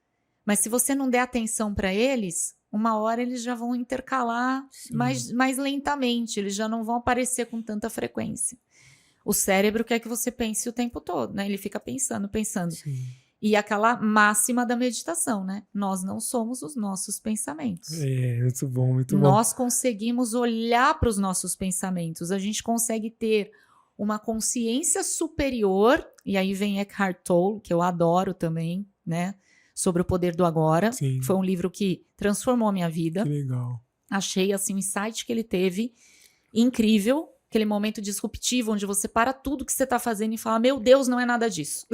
Mas se você não der atenção para eles, uma hora eles já vão intercalar mais lentamente. Eles já não vão aparecer com tanta frequência. O cérebro quer que você pense o tempo todo, né? Ele fica pensando. Sim. E aquela máxima da meditação, né? Nós não somos os nossos pensamentos. Muito bom, muito bom. Nós conseguimos olhar para os nossos pensamentos. A gente consegue ter uma consciência superior, e aí vem Eckhart Tolle, que eu adoro também, né? Sobre o poder do agora. Sim. Foi um livro que transformou a minha vida. Que legal. Achei, assim, o insight que ele teve incrível. Aquele momento disruptivo, onde você para tudo que você está fazendo e fala, meu Deus, não é nada disso.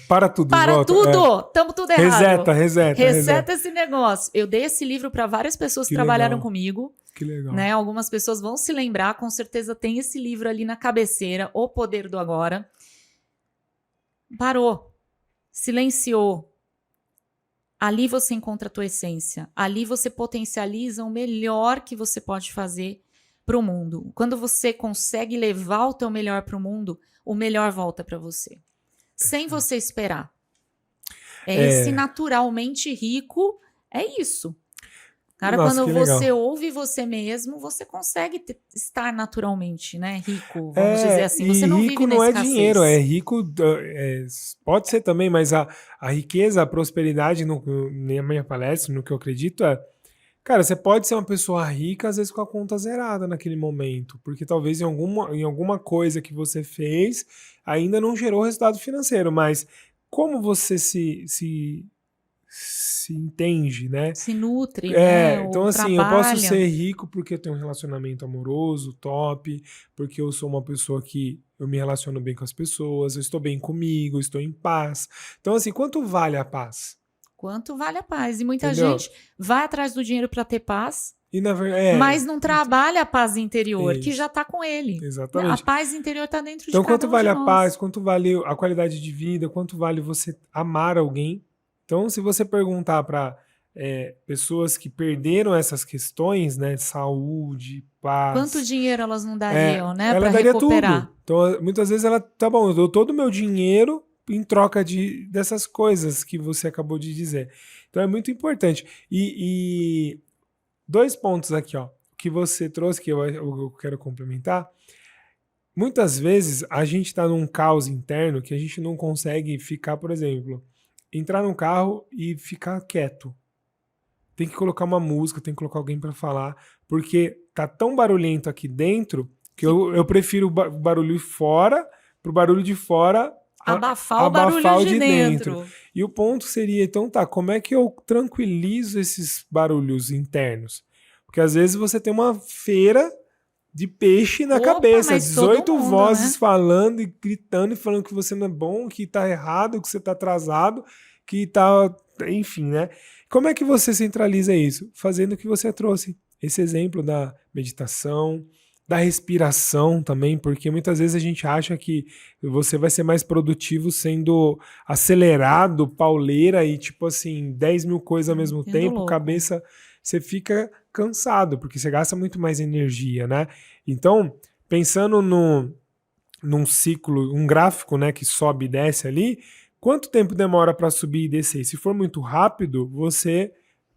Para tudo. Para volta. tudo! Estamos tudo errado. Reseta esse negócio. Eu dei esse livro para várias pessoas que trabalharam comigo. Que legal. Né? Algumas pessoas vão se lembrar, com certeza tem esse livro ali na cabeceira, O Poder do Agora. Parou. Silenciou. Ali você encontra a tua essência. Ali você potencializa o melhor que você pode fazer para o mundo. Quando você consegue levar o teu melhor para o mundo, o melhor volta para você. Sem você esperar. Esse naturalmente rico, é isso. Cara, Nossa, quando você legal. Ouve você mesmo, você consegue estar naturalmente, né, rico, vamos dizer assim. Você não rico vive não na é escassez. dinheiro, é rico, pode ser também, mas a riqueza, a prosperidade, na minha palestra, no que eu acredito cara, você pode ser uma pessoa rica, às vezes com a conta zerada naquele momento, porque talvez em alguma coisa que você fez ainda não gerou resultado financeiro, mas como você se entende, né? Se nutre, né? Então assim, trabalha. eu posso ser rico porque eu tenho um relacionamento amoroso, top, porque eu sou uma pessoa que eu me relaciono bem com as pessoas, eu estou bem comigo, eu estou em paz. Então assim, quanto vale a paz? Quanto vale a paz? E muita gente vai atrás do dinheiro para ter paz, e na verdade, mas não trabalha a paz interior, que já está com ele. Exatamente. A paz interior está dentro de então, cada quanto vale a nós. paz, quanto vale a qualidade de vida, quanto vale você amar alguém? Então, se você perguntar para pessoas que perderam essas questões, né, saúde, paz... Quanto dinheiro elas não dariam, né, ela para daria recuperar? tudo. Então, muitas vezes ela, tá bom, eu dou todo o meu dinheiro em troca dessas coisas que você acabou de dizer. Então, é muito importante. E 2 pontos aqui, ó. O que você trouxe, que eu quero complementar, muitas vezes a gente está num caos interno que a gente não consegue ficar, por exemplo, entrar num carro e ficar quieto. Tem que colocar uma música, tem que colocar alguém para falar, porque tá tão barulhento aqui dentro que eu prefiro o barulho fora, pro barulho de fora abafar o barulho de dentro. E o ponto seria, então tá, como é que eu tranquilizo esses barulhos internos? Porque às vezes você tem uma feira de peixe na cabeça, 18 mundo, vozes né? falando e gritando e falando que você não é bom, que tá errado, que você tá atrasado, que tá... Enfim, né? Como é que você centraliza isso? Fazendo o que você trouxe. Esse exemplo da meditação, da respiração também, porque muitas vezes a gente acha que você vai ser mais produtivo sendo acelerado, pauleira e tipo assim, 10 mil coisas ao mesmo tempo, louco. Cabeça, você fica cansado, porque você gasta muito mais energia, né? Então, pensando num ciclo, um gráfico, né, que sobe e desce ali, quanto tempo demora para subir e descer? Se for muito rápido, você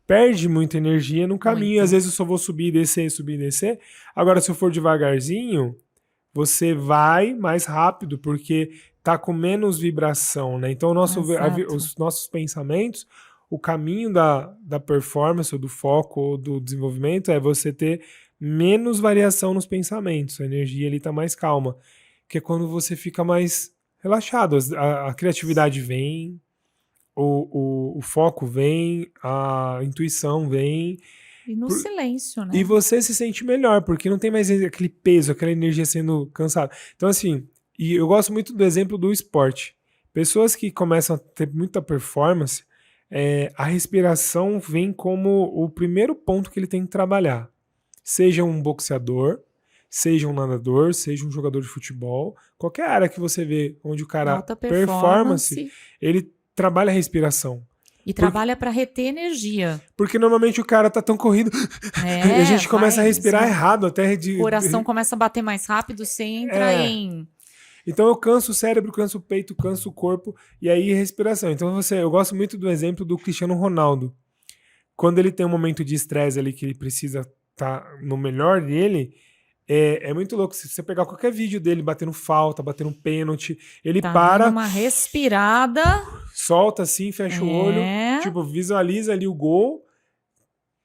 perde muita energia no caminho. Muito. Às vezes eu só vou subir e descer. Agora, se eu for devagarzinho, você vai mais rápido, porque tá com menos vibração, né? Então, os nossos pensamentos, o caminho da performance, ou do foco, ou do desenvolvimento, é você ter menos variação nos pensamentos. A energia ali tá mais calma. Que é quando você fica mais relaxado. A criatividade vem, o foco vem, a intuição vem. E no silêncio, né? E você se sente melhor, porque não tem mais aquele peso, aquela energia sendo cansada. Então, assim, e eu gosto muito do exemplo do esporte. Pessoas que começam a ter muita performance, a respiração vem como o primeiro ponto que ele tem que trabalhar. Seja um boxeador, seja um nadador, seja um jogador de futebol, qualquer área que você vê onde o cara alta performance, ele trabalha a respiração. E trabalha para reter energia. Porque normalmente o cara tá tão corrido e a gente começa a respirar errado até o coração começa a bater mais rápido, você entra em... Então eu canso o cérebro, canso o peito, canso o corpo e aí respiração. Então eu gosto muito do exemplo do Cristiano Ronaldo. Quando ele tem um momento de estresse ali que ele precisa estar no melhor dele, é muito louco. Se você pegar qualquer vídeo dele batendo falta, batendo pênalti, ele para... uma respirada... Solta assim, fecha o olho, tipo, visualiza ali o gol,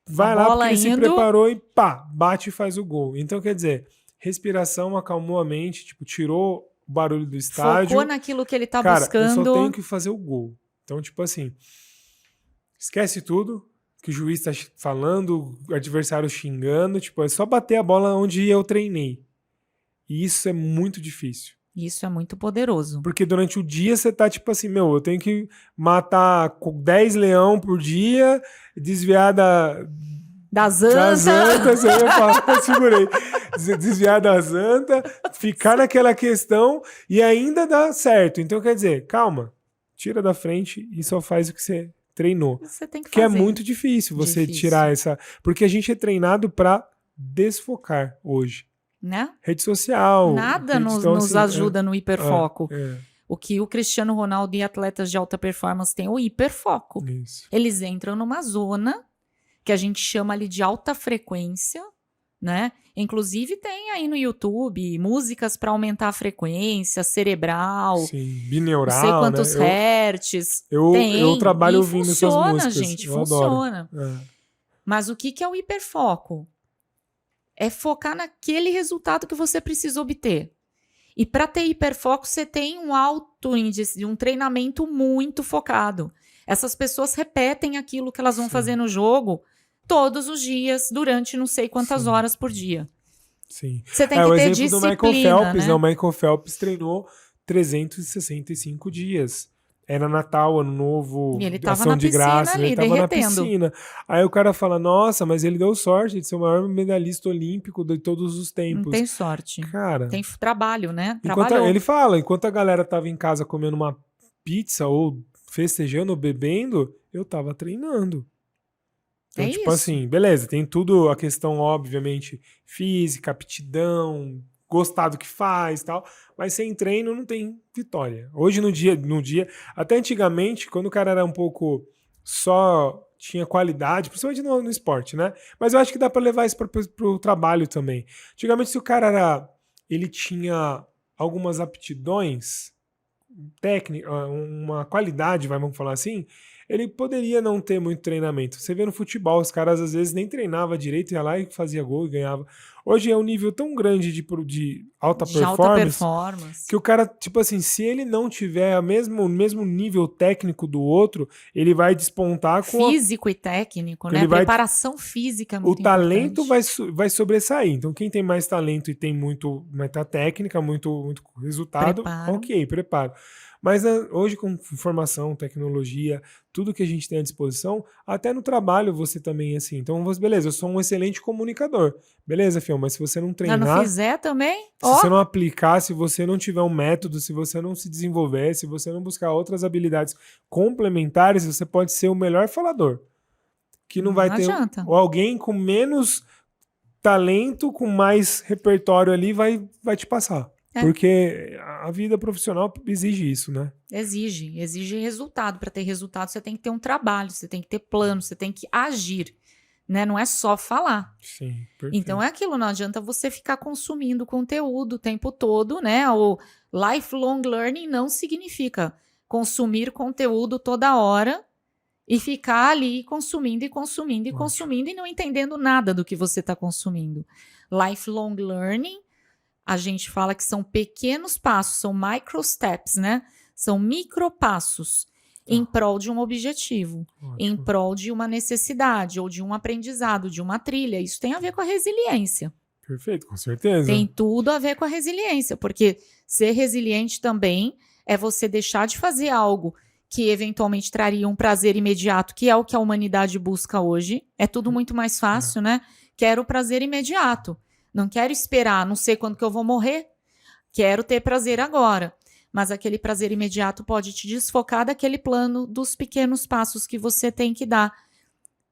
vai lá porque ele se preparou e pá, bate e faz o gol. Então, quer dizer, respiração acalmou a mente, tipo, tirou o barulho do estádio. Focou naquilo que ele tá buscando. buscando. Eu só tenho que fazer o gol. Então, tipo assim, esquece tudo que o juiz tá falando, o adversário xingando, tipo, é só bater a bola onde eu treinei. E isso é muito difícil. Isso é muito poderoso. Porque durante o dia você tá tipo assim, eu tenho que matar 10 leão por dia, desviar das antas. Eu ia falar, segurei. Desviar das antas, ficar naquela questão e ainda dá certo. Então, quer dizer, calma, tira da frente e só faz o que você treinou. Você tem que fazer. Que é muito difícil você tirar essa... Porque a gente é treinado para desfocar hoje. Né? Rede social. Nada nos ajuda no hiperfoco. O que o Cristiano Ronaldo e atletas de alta performance têm é o hiperfoco. Isso. Eles entram numa zona que a gente chama ali de alta frequência, né? Inclusive tem aí no YouTube músicas para aumentar a frequência cerebral. Sim, bineural, não sei quantos hertz. Eu trabalho ouvindo essas músicas. Gente, eu funciona. Adoro. Mas o que é o hiperfoco? É focar naquele resultado que você precisa obter. E para ter hiperfoco, você tem um alto índice, um treinamento muito focado. Essas pessoas repetem aquilo que elas vão fazer no jogo todos os dias, durante não sei quantas horas por dia. Sim. Você tem que ter disciplina, do Michael Phelps, né? O Michael Phelps treinou 365 dias. Era Natal, Ano Novo, e ele tava Ação de Graças, ali, ele tava na piscina. Aí o cara fala, nossa, mas ele deu sorte de ser o maior medalhista olímpico de todos os tempos. Não tem sorte. Cara... Tem trabalho, né? Ele fala, enquanto a galera tava em casa comendo uma pizza ou festejando ou bebendo, eu tava treinando. Então, tipo assim, beleza, tem tudo a questão, obviamente, física, aptidão, gostar do que faz e tal, mas sem treino não tem vitória. Hoje no dia, até antigamente, quando o cara era um pouco só tinha qualidade, principalmente no esporte, né? Mas eu acho que dá para levar isso para o trabalho também. Antigamente, se o cara ele tinha algumas aptidões técnicas, uma qualidade, vamos falar assim, ele poderia não ter muito treinamento. Você vê no futebol, os caras às vezes nem treinavam direito, ia lá e fazia gol e ganhava. Hoje é um nível tão grande de alta performance que o cara, tipo assim, se ele não tiver o mesmo nível técnico do outro, ele vai despontar com físico e técnico, né? Preparação física é muito o talento vai sobressair. Então, quem tem mais talento e tem muita técnica, muito resultado, preparo. Mas hoje, com informação, tecnologia, tudo que a gente tem à disposição, até no trabalho você também é assim. Então, beleza, eu sou um excelente comunicador. Beleza, Fião, mas se você não treinar... não fizer também? Se você não aplicar, se você não tiver um método, se você não se desenvolver, se você não buscar outras habilidades complementares, você pode ser o melhor falador. Que não vai ter... Ou alguém com menos talento, com mais repertório ali, vai te passar. Porque a vida profissional exige isso, né? Exige resultado. Para ter resultado, você tem que ter um trabalho, você tem que ter plano, você tem que agir, né? Não é só falar. Sim, perfeito. Então é aquilo, não adianta você ficar consumindo conteúdo o tempo todo, né? O lifelong learning não significa consumir conteúdo toda hora e ficar ali consumindo e não entendendo nada do que você está consumindo. Lifelong learning, a gente fala que são pequenos passos, são micro steps, né? São micropassos em prol de um objetivo, em prol de uma necessidade ou de um aprendizado, de uma trilha. Isso tem a ver com a resiliência. Perfeito, com certeza. Tem tudo a ver com a resiliência, porque ser resiliente também é você deixar de fazer algo que eventualmente traria um prazer imediato, que é o que a humanidade busca hoje. É tudo muito mais fácil, né? Quero prazer imediato. Não quero esperar, não sei quando que eu vou morrer. Quero ter prazer agora. Mas aquele prazer imediato pode te desfocar daquele plano, dos pequenos passos que você tem que dar,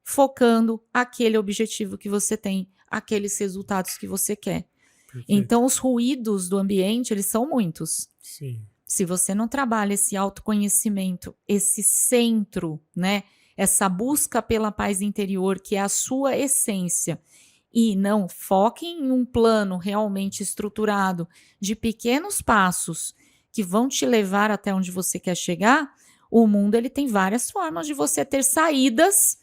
focando aquele objetivo que você tem, aqueles resultados que você quer. Perfeito. Então, os ruídos do ambiente, eles são muitos. Sim. Se você não trabalha esse autoconhecimento, esse centro, né? Essa busca pela paz interior, que é a sua essência, e não foque em um plano realmente estruturado de pequenos passos que vão te levar até onde você quer chegar, o mundo ele tem várias formas de você ter saídas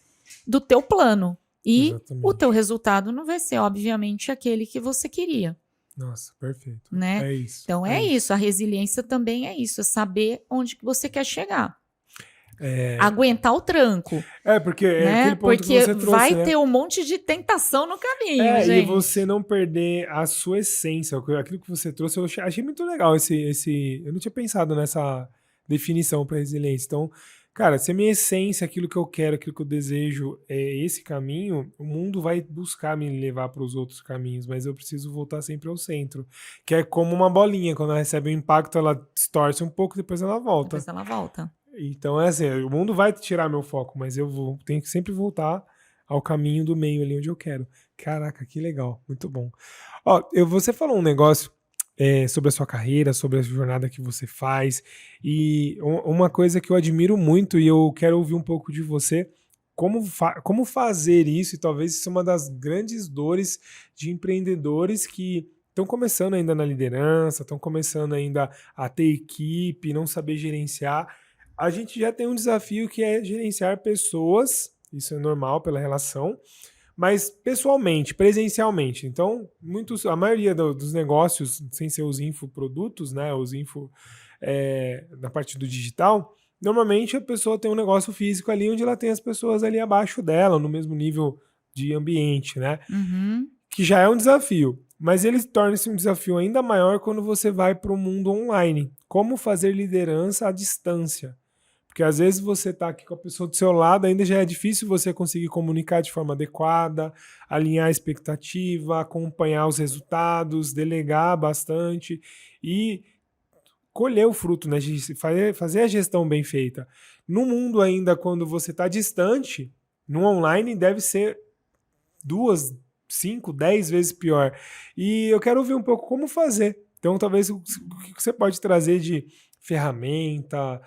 do teu plano. E o teu resultado não vai ser, obviamente, aquele que você queria. Nossa, perfeito. Né? É isso. Então é isso. A resiliência também é isso, é saber onde que você quer chegar. Aguentar o tranco. Porque é aquele ponto que você trouxe, vai ter um monte de tentação no caminho, gente. E você não perder a sua essência. Aquilo que você trouxe, eu achei muito legal eu não tinha pensado nessa definição para resiliência. Então, cara, se a minha essência, aquilo que eu quero, aquilo que eu desejo é esse caminho, o mundo vai buscar me levar para os outros caminhos, mas eu preciso voltar sempre ao centro. Que é como uma bolinha, quando ela recebe um impacto, ela distorce um pouco, depois ela volta. Então, é assim, o mundo vai tirar meu foco, mas eu tenho que sempre voltar ao caminho do meio ali onde eu quero. Caraca, que legal, muito bom. Você falou um negócio sobre a sua carreira, sobre a jornada que você faz, e uma coisa que eu admiro muito e eu quero ouvir um pouco de você, como fazer isso, e talvez isso é uma das grandes dores de empreendedores que estão começando ainda na liderança, estão começando ainda a ter equipe, não saber gerenciar. A gente já tem um desafio que é gerenciar pessoas, isso é normal pela relação, mas pessoalmente, presencialmente. Então, a maioria dos negócios, sem ser os infoprodutos, né, os na parte do digital, normalmente a pessoa tem um negócio físico ali onde ela tem as pessoas ali abaixo dela, no mesmo nível de ambiente, né? Uhum. Que já é um desafio. Mas ele torna-se um desafio ainda maior quando você vai para o mundo online. Como fazer liderança à distância? Porque às vezes você está aqui com a pessoa do seu lado, ainda já é difícil você conseguir comunicar de forma adequada, alinhar a expectativa, acompanhar os resultados, delegar bastante e colher o fruto, né? Fazer a gestão bem feita. No mundo ainda, quando você está distante, no online deve ser 2, 5, 10 vezes pior. E eu quero ouvir um pouco como fazer. Então, talvez o que você pode trazer de ferramenta,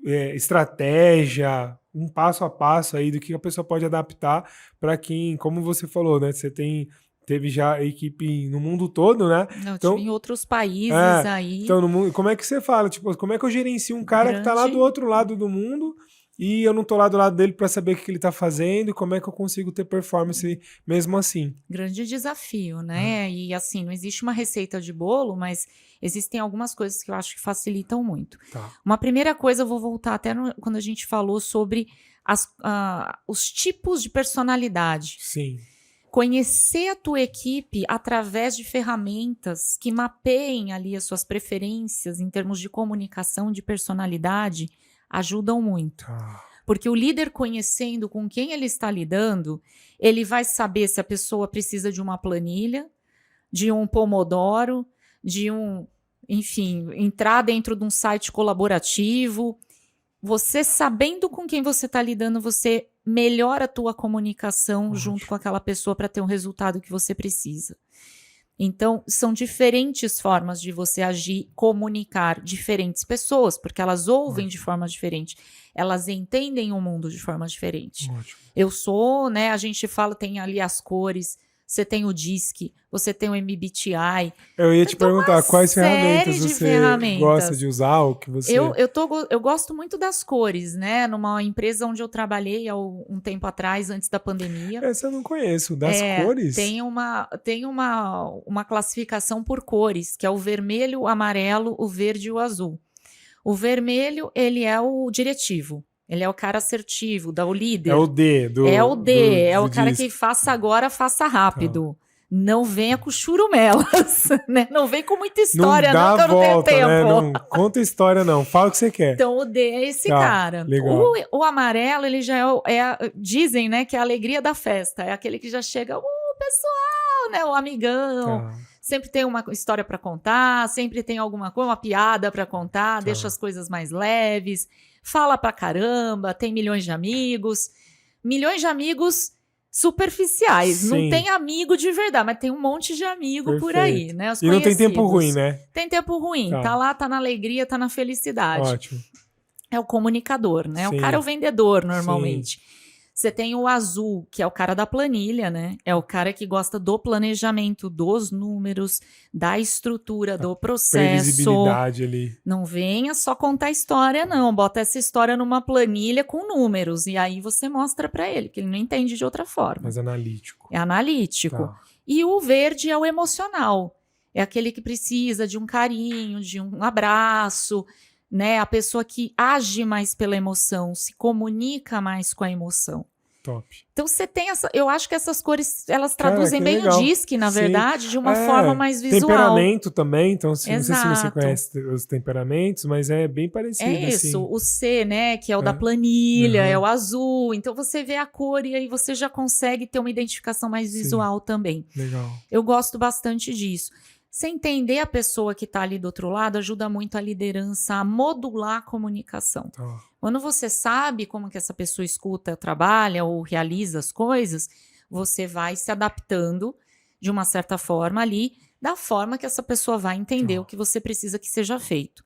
estratégia, um passo a passo aí do que a pessoa pode adaptar para quem, como você falou, né? Você teve já equipe no mundo todo, né? Eu Então, tive em outros países aí. Então, no mundo, como é que você fala? Tipo, como é que eu gerencio um cara que tá lá do outro lado do mundo e eu não tô lá do lado dele para saber o que ele tá fazendo? Como é que eu consigo ter performance mesmo assim? Grande desafio, né? E assim, não existe uma receita de bolo, mas existem algumas coisas que eu acho que facilitam muito. Tá. Uma primeira coisa, eu vou voltar até quando a gente falou sobre os tipos de personalidade. Sim. Conhecer a tua equipe através de ferramentas que mapeiem ali as suas preferências em termos de comunicação, de personalidade, ajudam muito. Porque o líder conhecendo com quem ele está lidando, ele vai saber se a pessoa precisa de uma planilha, de um Pomodoro, enfim, entrar dentro de um site colaborativo. Você sabendo com quem você está lidando, você melhora a tua comunicação junto com aquela pessoa para ter um resultado que você precisa. Então, são diferentes formas de você agir, comunicar diferentes pessoas, porque elas ouvem de forma diferente, elas entendem o mundo de forma diferente. Eu sou, né, a gente fala, tem ali as cores, você tem o DISC, você tem o MBTI. Eu ia te perguntar quais ferramentas você gosta de usar, ou que você... Eu gosto muito das cores, né? Numa empresa onde eu trabalhei há um tempo atrás, antes da pandemia. Essa eu não conheço, das cores? Tem uma classificação por cores, que é o vermelho, o amarelo, o verde e o azul. O vermelho, ele é o diretivo. Ele é o cara assertivo, o líder. É o D. É o cara que faça agora, faça rápido. Tá. Não venha com churumelas, né? Não vem com muita história, que eu não tenho tempo. Né? Não conta história, não. Fala o que você quer. Então, o D é esse cara. Legal. O amarelo, ele já dizem, né, que é a alegria da festa. É aquele que já chega, pessoal, né? O amigão. Sempre tem uma história para contar, sempre tem alguma coisa, uma piada para contar, deixa as coisas mais leves. Fala pra caramba, tem milhões de amigos superficiais. Sim. Não tem amigo de verdade, mas tem um monte de amigo por aí, né? E não tem tempo ruim, né? Tem tempo ruim, tá lá, tá na alegria, tá na felicidade. Ótimo. É o comunicador, né? Sim. O cara é o vendedor, normalmente. Sim. Você tem o azul, que é o cara da planilha, né? É o cara que gosta do planejamento, dos números, da estrutura, do processo. Previsibilidade ali. Não venha só contar história, não. Bota essa história numa planilha com números. E aí você mostra para ele, que ele não entende de outra forma. Mas analítico. É analítico. Tá. E o verde é o emocional. É aquele que precisa de um carinho, de um abraço, né? A pessoa que age mais pela emoção, se comunica mais com a emoção. Top. Então você tem eu acho que essas cores, elas traduzem bem legal. O DISC, na verdade, de uma forma mais visual. Temperamento também, então assim, não sei se você conhece os temperamentos, mas é bem parecido. É isso, assim. O C, né, que é o da planilha, é o azul, então você vê a cor e aí você já consegue ter uma identificação mais visual também. Legal. Eu gosto bastante disso. Você entender a pessoa que está ali do outro lado ajuda muito a liderança a modular a comunicação. Quando você sabe como que essa pessoa escuta, trabalha ou realiza as coisas, você vai se adaptando de uma certa forma ali, da forma que essa pessoa vai entender o que você precisa que seja feito.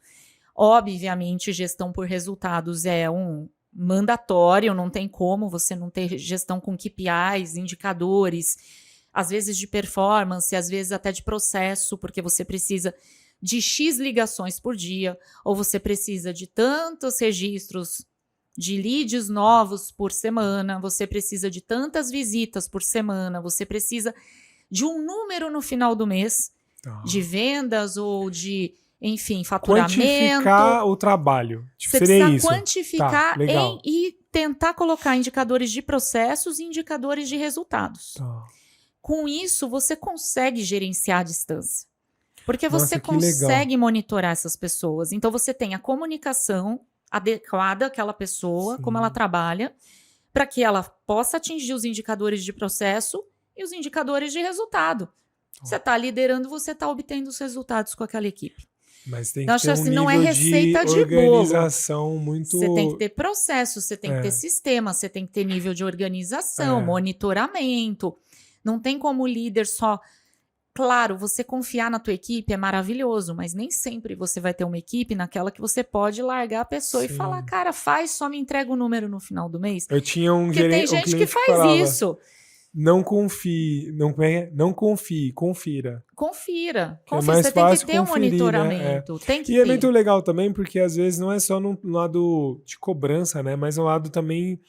Obviamente, gestão por resultados é um mandatório, não tem como você não ter gestão com KPIs, indicadores, às vezes de performance, às vezes até de processo, porque você precisa de X ligações por dia, ou você precisa de tantos registros de leads novos por semana, você precisa de tantas visitas por semana, você precisa de um número no final do mês, de vendas ou de, enfim, faturamento. Quantificar o trabalho. Você precisa quantificar e tentar colocar indicadores de processos e indicadores de resultados. Com isso, você consegue gerenciar a distância. Porque você consegue monitorar essas pessoas. Então, você tem a comunicação adequada àquela pessoa, como ela trabalha, para que ela possa atingir os indicadores de processo e os indicadores de resultado. Você está liderando, você está obtendo os resultados com aquela equipe. Mas tem que ter um nível não é receita de organização muito... Você tem que ter processo, você tem que ter sistema, você tem que ter nível de organização, monitoramento. Não tem como o líder só Claro, você confiar na tua equipe é maravilhoso, mas nem sempre você vai ter uma equipe naquela que você pode largar a pessoa e Sim. falar, cara, faz, só me entrega o número no final do mês. Eu tinha Porque tem um gente que cliente que faz falava, isso. não confie, não confie, confira. Confira. Que é Confira. mais Você tem que fácil ter um conferir, né? monitoramento. Tem que E é ter. muito legal também, porque às vezes não é só no lado de cobrança, né? Mas no lado também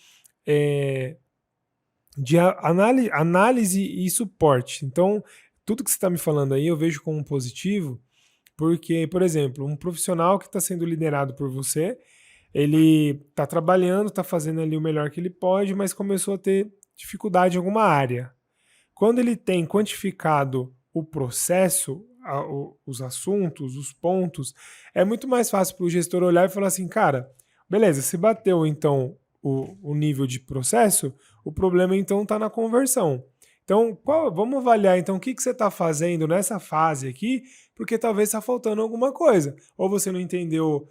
de análise e suporte. Então, tudo que você está me falando aí eu vejo como positivo, porque, por exemplo, um profissional que está sendo liderado por você, ele está trabalhando, está fazendo ali o melhor que ele pode, mas começou a ter dificuldade em alguma área. Quando ele tem quantificado o processo, os assuntos, os pontos, é muito mais fácil para o gestor olhar e falar assim, cara, beleza, se bateu então o nível de processo, o problema então está na conversão. Então, vamos avaliar então o que você está fazendo nessa fase aqui, porque talvez está faltando alguma coisa. Ou você não entendeu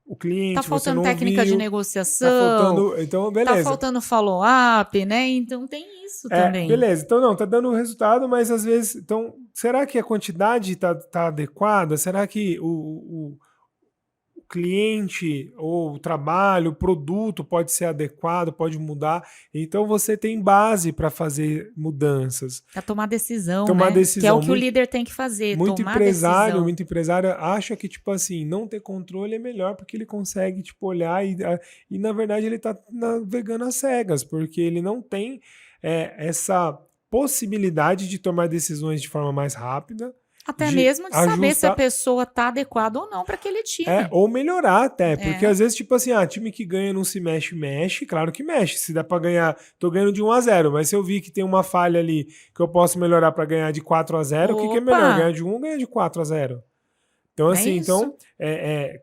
o cliente, Tá você faltando não técnica de ouviu, negociação. tá faltando, então beleza. Tá faltando follow-up, né? Então tem isso também. Beleza, então não, tá dando resultado, mas às vezes, então, será que a quantidade tá adequada? Será que o cliente ou o trabalho, o produto pode ser adequado, pode mudar? Então você tem base para fazer mudanças. Pra tomar decisão, Tomar né? decisão. Que é o que o líder tem que fazer, tomar decisão. Muito empresário acha que, tipo assim, não ter controle é melhor porque ele consegue, tipo, olhar e na verdade ele tá navegando às cegas, porque ele não tem essa possibilidade de tomar decisões de forma mais rápida. Até mesmo de saber se a pessoa tá adequada ou não para aquele time. Ou melhorar até, porque às vezes, tipo assim, time que ganha não se mexe, claro que mexe. Se dá pra ganhar, tô ganhando de 1-0, mas se eu vi que tem uma falha ali que eu posso melhorar pra ganhar de 4-0, o que é melhor? Ganhar de 1 ou ganhar de 4-0? Então, assim,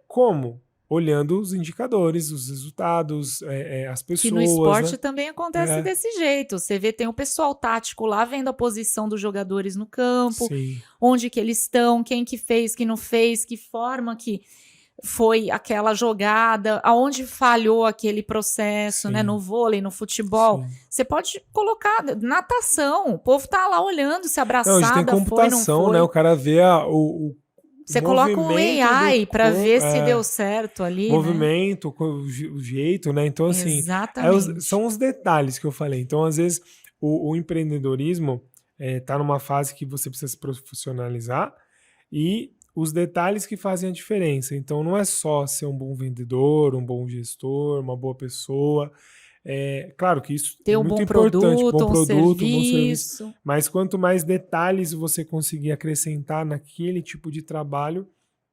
como? Olhando os indicadores, os resultados, as pessoas. Que no esporte, né? também acontece desse jeito. Você vê, tem o pessoal tático lá vendo a posição dos jogadores no campo, Sim. onde que eles estão, quem que fez, que não fez, que forma que foi aquela jogada, aonde falhou aquele processo, né? No vôlei, no futebol. Sim. Você pode colocar natação, o povo tá lá olhando se abraçada não, a gente tem computação, foi, não foi. Né? O cara vê você coloca o AI para ver se deu certo ali, movimento, né? O jeito, né? Então, assim, são os detalhes que eu falei. Então, às vezes, o empreendedorismo tá numa fase que você precisa se profissionalizar e os detalhes que fazem a diferença. Então, não é só ser um bom vendedor, um bom gestor, uma boa pessoa. Claro que isso ter é muito importante, bom produto, bom serviço. Mas quanto mais detalhes você conseguir acrescentar naquele tipo de trabalho,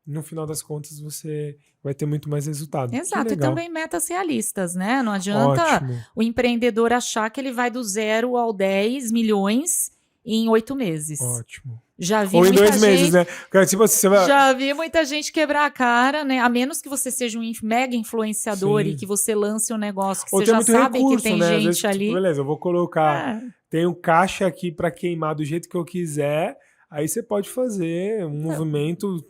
no final das contas você vai ter muito mais resultado. Exato, e também metas realistas, né? Não adianta o empreendedor achar que ele vai do 0 ao 10 milhões em 8 meses. Ótimo. Já vi Ou em muita 2 meses, né? Tipo, Já vi muita gente quebrar a cara, né? A menos que você seja um mega influenciador e que você lance um negócio que você já sabe que tem gente vezes, ali. Tipo, beleza, eu vou colocar. Tem um caixa aqui para queimar do jeito que eu quiser. Aí você pode fazer um movimento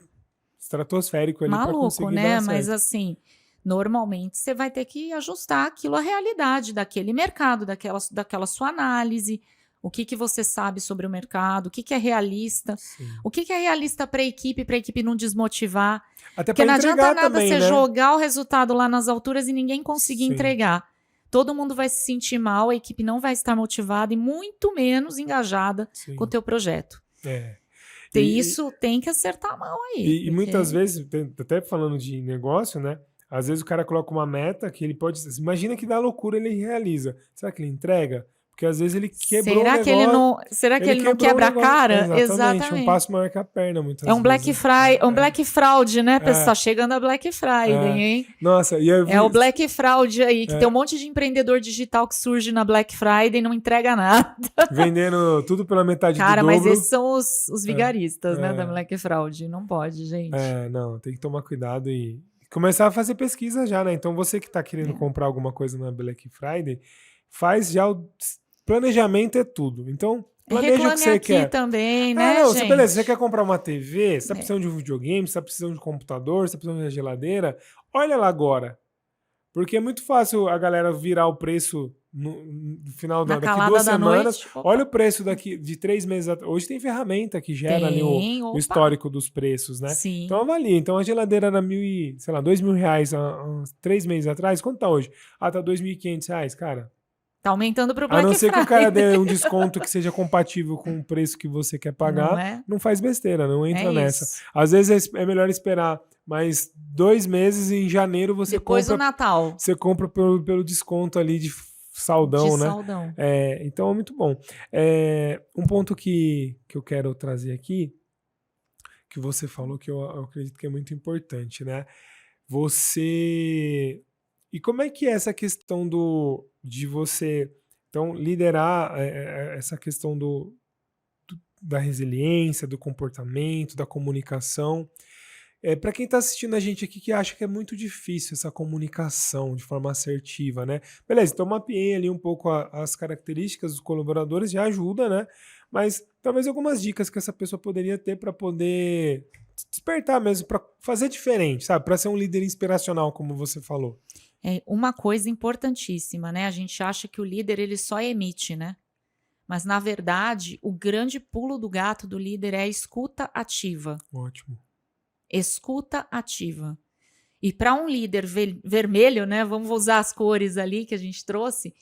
estratosférico ali para conseguir né? Dar certo. Mas assim, normalmente você vai ter que ajustar aquilo à realidade daquele mercado, daquela sua análise. O que você sabe sobre o mercado, o que é realista, Sim. o que é realista para a equipe não desmotivar. Até porque não adianta nada também, você né? jogar o resultado lá nas alturas e ninguém conseguir Sim. entregar. Todo mundo vai se sentir mal, a equipe não vai estar motivada e muito menos engajada Sim. com o teu projeto. Isso tem que acertar a mão aí. E muitas vezes, até falando de negócio, né? Às vezes o cara coloca uma meta que ele pode... Imagina que dá loucura ele realiza. Será que ele entrega? Porque às vezes ele quebrou o negócio. Será que ele não quebra a cara? Exatamente. Um passo maior que a perna, muitas vezes. Black Fraud, né, pessoal? Tá chegando a Black Friday, hein? Nossa, e eu vi... o Black Fraud aí, que tem um monte de empreendedor digital que surge na Black Friday e não entrega nada. Vendendo tudo pela metade do dobro. Cara, mas esses são os vigaristas, né, da Black Fraud. Não pode, gente. Não, tem que tomar cuidado e começar a fazer pesquisa já, né? Então você que tá querendo comprar alguma coisa na Black Friday, faz já o... Planejamento é tudo. Então, planeja o que você quer. Também, né, gente? Beleza, você quer comprar uma TV, você tá precisando de um videogame, você tá precisando de um computador, você tá precisando de uma geladeira, olha lá agora. Porque é muito fácil a galera virar o preço no final Na daqui calada 2 da semanas. noite, opa. Olha o preço daqui de 3 meses atrás. Hoje tem ferramenta que gera ali Tem, o opa. histórico dos preços, né? Sim. Então avalia. Então a geladeira era R$2.000 há uns 3 meses atrás. Quanto tá hoje? Ah, tá R$2.500, cara. Tá aumentando pro A não Black ser que o Friday. cara dê um desconto que seja compatível com o preço que você quer pagar, não faz besteira, não entra nessa. Isso. Às vezes é melhor esperar mais 2 meses e em janeiro você Depois compra. do Natal. Você compra pelo desconto ali de saldão, né? Saldão. Então é muito bom. Um ponto que eu quero trazer aqui, que você falou, que eu acredito que é muito importante, né? E como é que é essa questão de você, então, liderar essa questão da resiliência, do comportamento, da comunicação? Para quem está assistindo a gente aqui que acha que é muito difícil essa comunicação de forma assertiva, né? Beleza, então mapeei ali um pouco as características dos colaboradores, já ajuda, né? Mas talvez algumas dicas que essa pessoa poderia ter para poder despertar mesmo, para fazer diferente, sabe? Para ser um líder inspiracional, como você falou. É uma coisa importantíssima, né? A gente acha que o líder ele só emite, né? Mas na verdade, o grande pulo do gato do líder é a escuta ativa. Ótimo. Escuta ativa. E para um líder vermelho, né? Vamos usar as cores ali que a gente trouxe.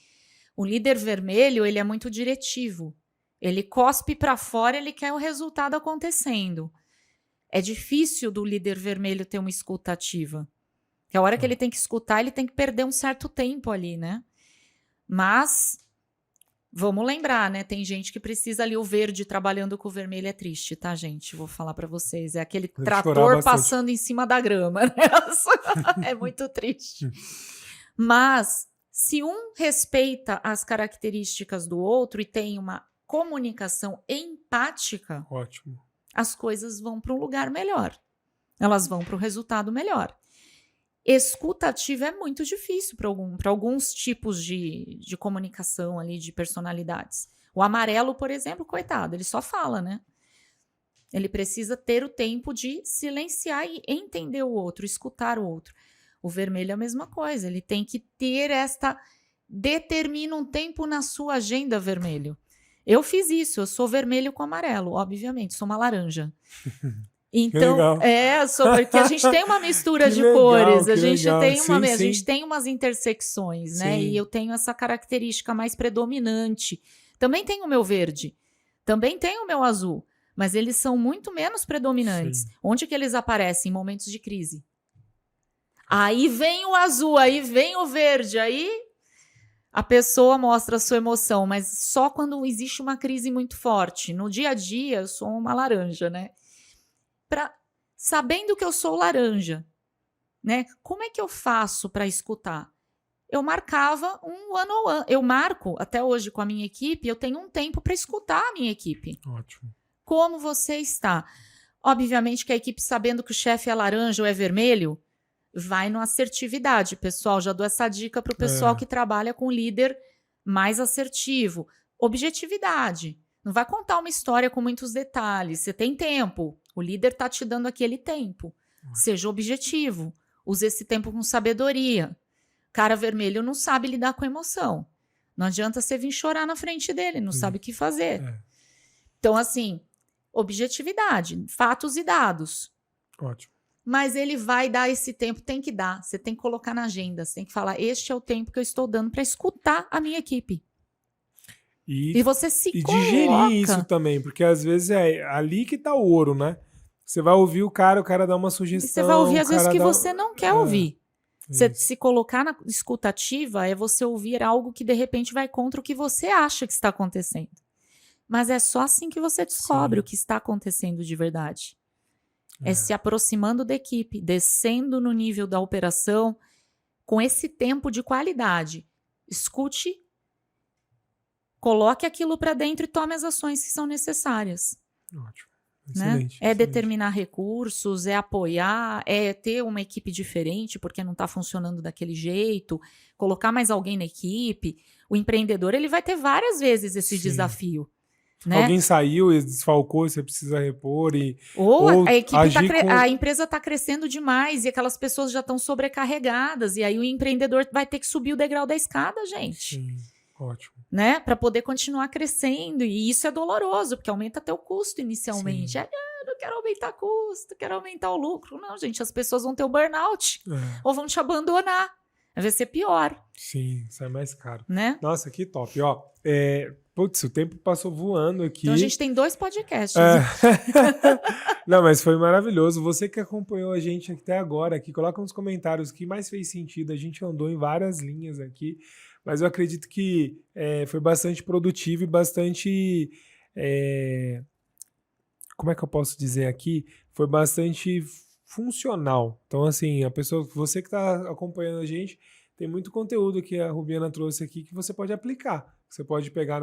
O líder vermelho, ele é muito diretivo. Ele cospe para fora, ele quer o resultado acontecendo. É difícil do líder vermelho ter uma escuta ativa. Que a hora que ele tem que escutar, ele tem que perder um certo tempo ali, né? Mas vamos lembrar, né? Tem gente que precisa ali, o verde trabalhando com o vermelho é triste, tá, gente? Vou falar para vocês. É aquele trator passando em cima da grama, né? É muito triste. Mas se um respeita as características do outro e tem uma comunicação empática, ótimo, as coisas vão para um lugar melhor. Elas vão para um resultado melhor. Escuta ativa é muito difícil para alguns tipos de comunicação ali, de personalidades. O amarelo, por exemplo, coitado, ele só fala, né? Ele precisa ter o tempo de silenciar e entender o outro, escutar o outro. O vermelho é a mesma coisa, ele tem que ter determina um tempo na sua agenda, vermelho. Eu fiz isso, eu sou vermelho com amarelo, obviamente, sou uma laranja. Então, porque a gente tem uma mistura de cores, a gente tem umas intersecções, né? E eu tenho essa característica mais predominante. Também tem o meu verde, também tem o meu azul, mas eles são muito menos predominantes. Onde que eles aparecem? Em momentos de crise. Aí vem o azul, aí vem o verde, aí a pessoa mostra a sua emoção, mas só quando existe uma crise muito forte. No dia a dia, eu sou uma laranja, né? Sabendo que eu sou laranja, né? Como é que eu faço para escutar? Eu marcava um one-on-one. Eu marco até hoje com a minha equipe, eu tenho um tempo para escutar a minha equipe. Ótimo. Como você está? Obviamente que a equipe, sabendo que o chefe é laranja ou é vermelho, vai na assertividade. Pessoal, já dou essa dica para o pessoal que trabalha com líder mais assertivo. Objetividade. Não vai contar uma história com muitos detalhes. Você tem tempo. O líder está te dando aquele tempo. Seja objetivo. Use esse tempo com sabedoria. Cara vermelho não sabe lidar com emoção. Não adianta você vir chorar na frente dele. Não sabe o que fazer. Então, assim, objetividade. Fatos e dados. Ótimo. Mas ele vai dar esse tempo. Tem que dar. Você tem que colocar na agenda. Você tem que falar, este é o tempo que eu estou dando para escutar a minha equipe. E você coloca. Digerir isso também, porque às vezes é ali que tá o ouro, né? Você vai ouvir o cara dá uma sugestão. E você vai ouvir às vezes que você não quer ouvir. Você se colocar na escuta ativa é você ouvir algo que de repente vai contra o que você acha que está acontecendo. Mas é só assim que você descobre o que está acontecendo de verdade. É se aproximando da equipe, descendo no nível da operação, com esse tempo de qualidade. Escute, coloque aquilo para dentro e tome as ações que são necessárias. Ótimo. Excelente, né? É determinar recursos, é apoiar, é ter uma equipe diferente porque não está funcionando daquele jeito, colocar mais alguém na equipe. O empreendedor ele vai ter várias vezes esse desafio. Né? Alguém saiu e desfalcou, você precisa repor Ou a equipe a empresa está crescendo demais e aquelas pessoas já estão sobrecarregadas e aí o empreendedor vai ter que subir o degrau da escada, gente. Sim, ótimo. Né? Para poder continuar crescendo. E isso é doloroso, porque aumenta teu custo inicialmente. Não quero aumentar custo, quero aumentar o lucro. Não, gente, as pessoas vão ter o burnout ou vão te abandonar. Vai ser pior. Sim, sai mais caro. Né? Nossa, que top. Ó, putz, o tempo passou voando aqui. Então a gente tem 2 podcasts. Não, mas foi maravilhoso. Você que acompanhou a gente até agora aqui, coloca nos comentários o que mais fez sentido. A gente andou em várias linhas aqui, mas eu acredito que foi bastante produtivo e bastante... como é que eu posso dizer aqui? Foi bastante funcional. Então, assim, você que está acompanhando a gente, tem muito conteúdo que a Rubiana trouxe aqui que você pode aplicar. Você pode pegar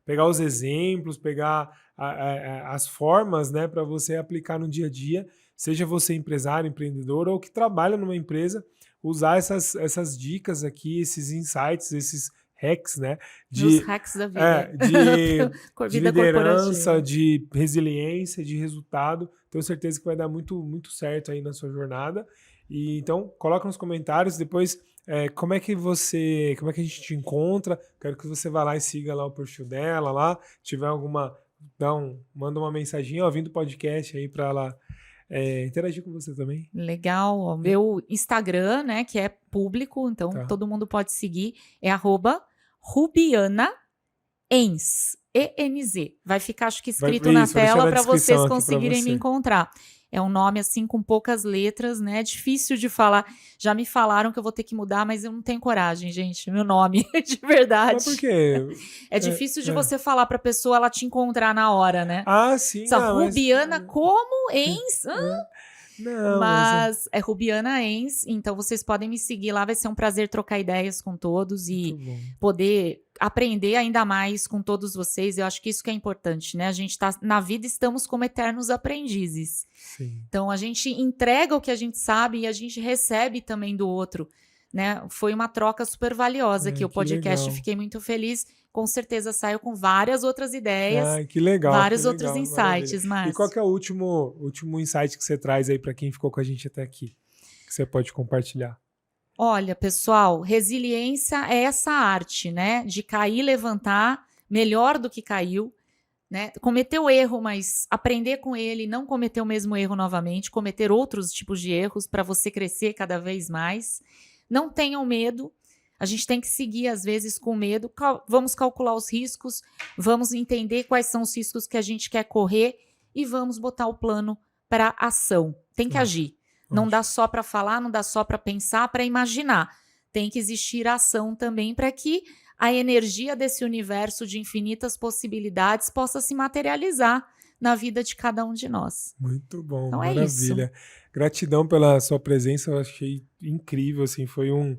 pegar os exemplos, pegar as formas, né, para você aplicar no dia a dia, seja você empresário, empreendedor ou que trabalha numa empresa, usar essas dicas aqui, esses insights, esses hacks, né? Os hacks da vida. De liderança, de resiliência, de resultado. Tenho certeza que vai dar muito, muito certo aí na sua jornada. E então, coloca nos comentários depois como é que a gente te encontra. Quero que você vá lá e siga lá o perfil dela lá. Se tiver manda uma mensagem, ó, vindo podcast aí para ela interagir com você também. Legal. O meu Instagram, né, que é público, então todo mundo pode seguir, é @Rubiana Enz, ENZ. Vai ficar, acho que, escrito na tela para vocês conseguirem me encontrar. É um nome, assim, com poucas letras, né? Difícil de falar. Já me falaram que eu vou ter que mudar, mas eu não tenho coragem, gente. Meu nome, de verdade. Mas por quê? É difícil de você falar pra pessoa, ela te encontrar na hora, né? Ah, sim. Rubiana como Enz? Não, mas é Rubiana Enz, então vocês podem me seguir lá, vai ser um prazer trocar ideias com todos e poder aprender ainda mais com todos vocês. Eu acho que isso que é importante, né? A gente tá na vida, estamos como eternos aprendizes. Sim. Então a gente entrega o que a gente sabe e a gente recebe também do outro, né? Foi uma troca super valiosa aqui o podcast, legal. Fiquei muito feliz. Com certeza saio com várias outras ideias. Que legal. Vários outros insights, Márcio. E qual que é o último insight que você traz aí para quem ficou com a gente até aqui? Que você pode compartilhar? Olha, pessoal, resiliência é essa arte, né? De cair e levantar melhor do que caiu, né? Cometeu erro, mas aprender com ele, não cometer o mesmo erro novamente, cometer outros tipos de erros para você crescer cada vez mais. Não tenham medo. A gente tem que seguir, às vezes, com medo. Vamos calcular os riscos, vamos entender quais são os riscos que a gente quer correr e vamos botar o plano para ação. Tem que agir. Não dá só para falar, não dá só para pensar, para imaginar. Tem que existir ação também para que a energia desse universo de infinitas possibilidades possa se materializar na vida de cada um de nós. Muito bom, então maravilha. É isso. Gratidão pela sua presença, eu achei incrível, assim, foi um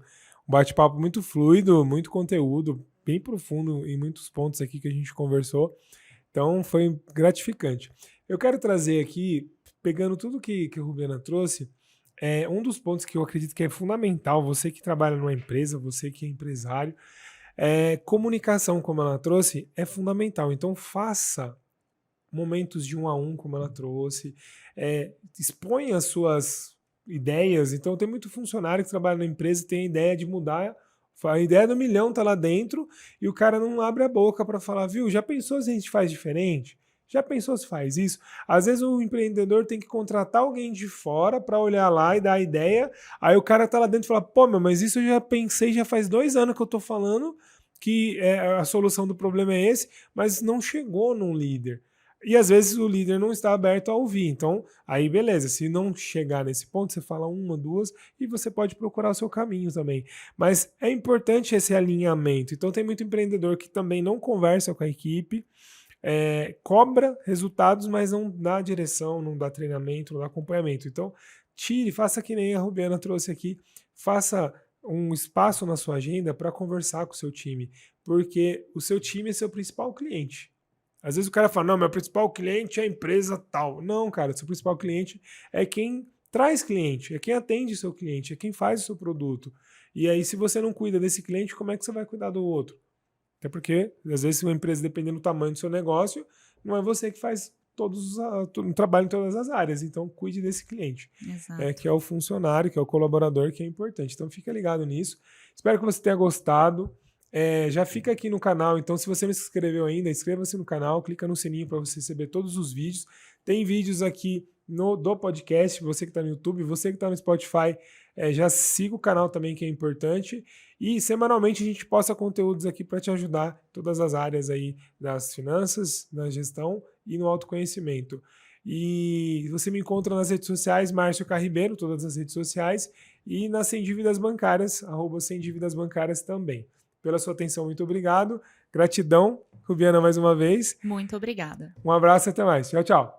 bate-papo muito fluido, muito conteúdo, bem profundo em muitos pontos aqui que a gente conversou. Então, foi gratificante. Eu quero trazer aqui, pegando tudo que a Rubiana trouxe, um dos pontos que eu acredito que é fundamental, você que trabalha numa empresa, você que é empresário, comunicação, como ela trouxe, é fundamental. Então, faça momentos de 1 a 1, como ela trouxe, exponha as suas ideias. Então, tem muito funcionário que trabalha na empresa e tem a ideia de mudar, a ideia do milhão tá lá dentro e o cara não abre a boca para falar, viu, já pensou se a gente faz diferente? Já pensou se faz isso? Às vezes o empreendedor tem que contratar alguém de fora para olhar lá e dar a ideia, aí o cara tá lá dentro e fala, pô, mas isso eu já pensei, já faz 2 anos que eu tô falando que a solução do problema é esse, mas não chegou num líder. E às vezes o líder não está aberto a ouvir. Então, aí beleza, se não chegar nesse ponto, você fala 1, 2 e você pode procurar o seu caminho também. Mas é importante esse alinhamento. Então tem muito empreendedor que também não conversa com a equipe, cobra resultados, mas não dá direção, não dá treinamento, não dá acompanhamento. Então, faça que nem a Rubiana trouxe aqui, faça um espaço na sua agenda para conversar com o seu time, porque o seu time é seu principal cliente. Às vezes o cara fala, não, meu principal cliente é a empresa tal. Não, cara, seu principal cliente é quem traz cliente, é quem atende seu cliente, é quem faz o seu produto. E aí, se você não cuida desse cliente, como é que você vai cuidar do outro? Até porque, às vezes, uma empresa, dependendo do tamanho do seu negócio, não é você que faz um trabalho em todas as áreas. Então, cuide desse cliente, Exato. que é o funcionário, que é o colaborador, que é importante. Então, fica ligado nisso. Espero que você tenha gostado. Já fica aqui no canal. Então, se você não se inscreveu ainda, inscreva-se no canal, clica no sininho para você receber todos os vídeos. Tem vídeos aqui do podcast, você que está no YouTube, você que está no Spotify, já siga o canal também, que é importante. E semanalmente a gente posta conteúdos aqui para te ajudar em todas as áreas aí das finanças, na gestão e no autoconhecimento. E você me encontra nas redes sociais, Márcio Carribeiro, todas as redes sociais, e nas Sem Dívidas Bancárias, @Sem Dívidas Bancárias também. Pela sua atenção, muito obrigado. Gratidão, Rubiana, mais uma vez. Muito obrigada. Um abraço e até mais. Tchau, tchau.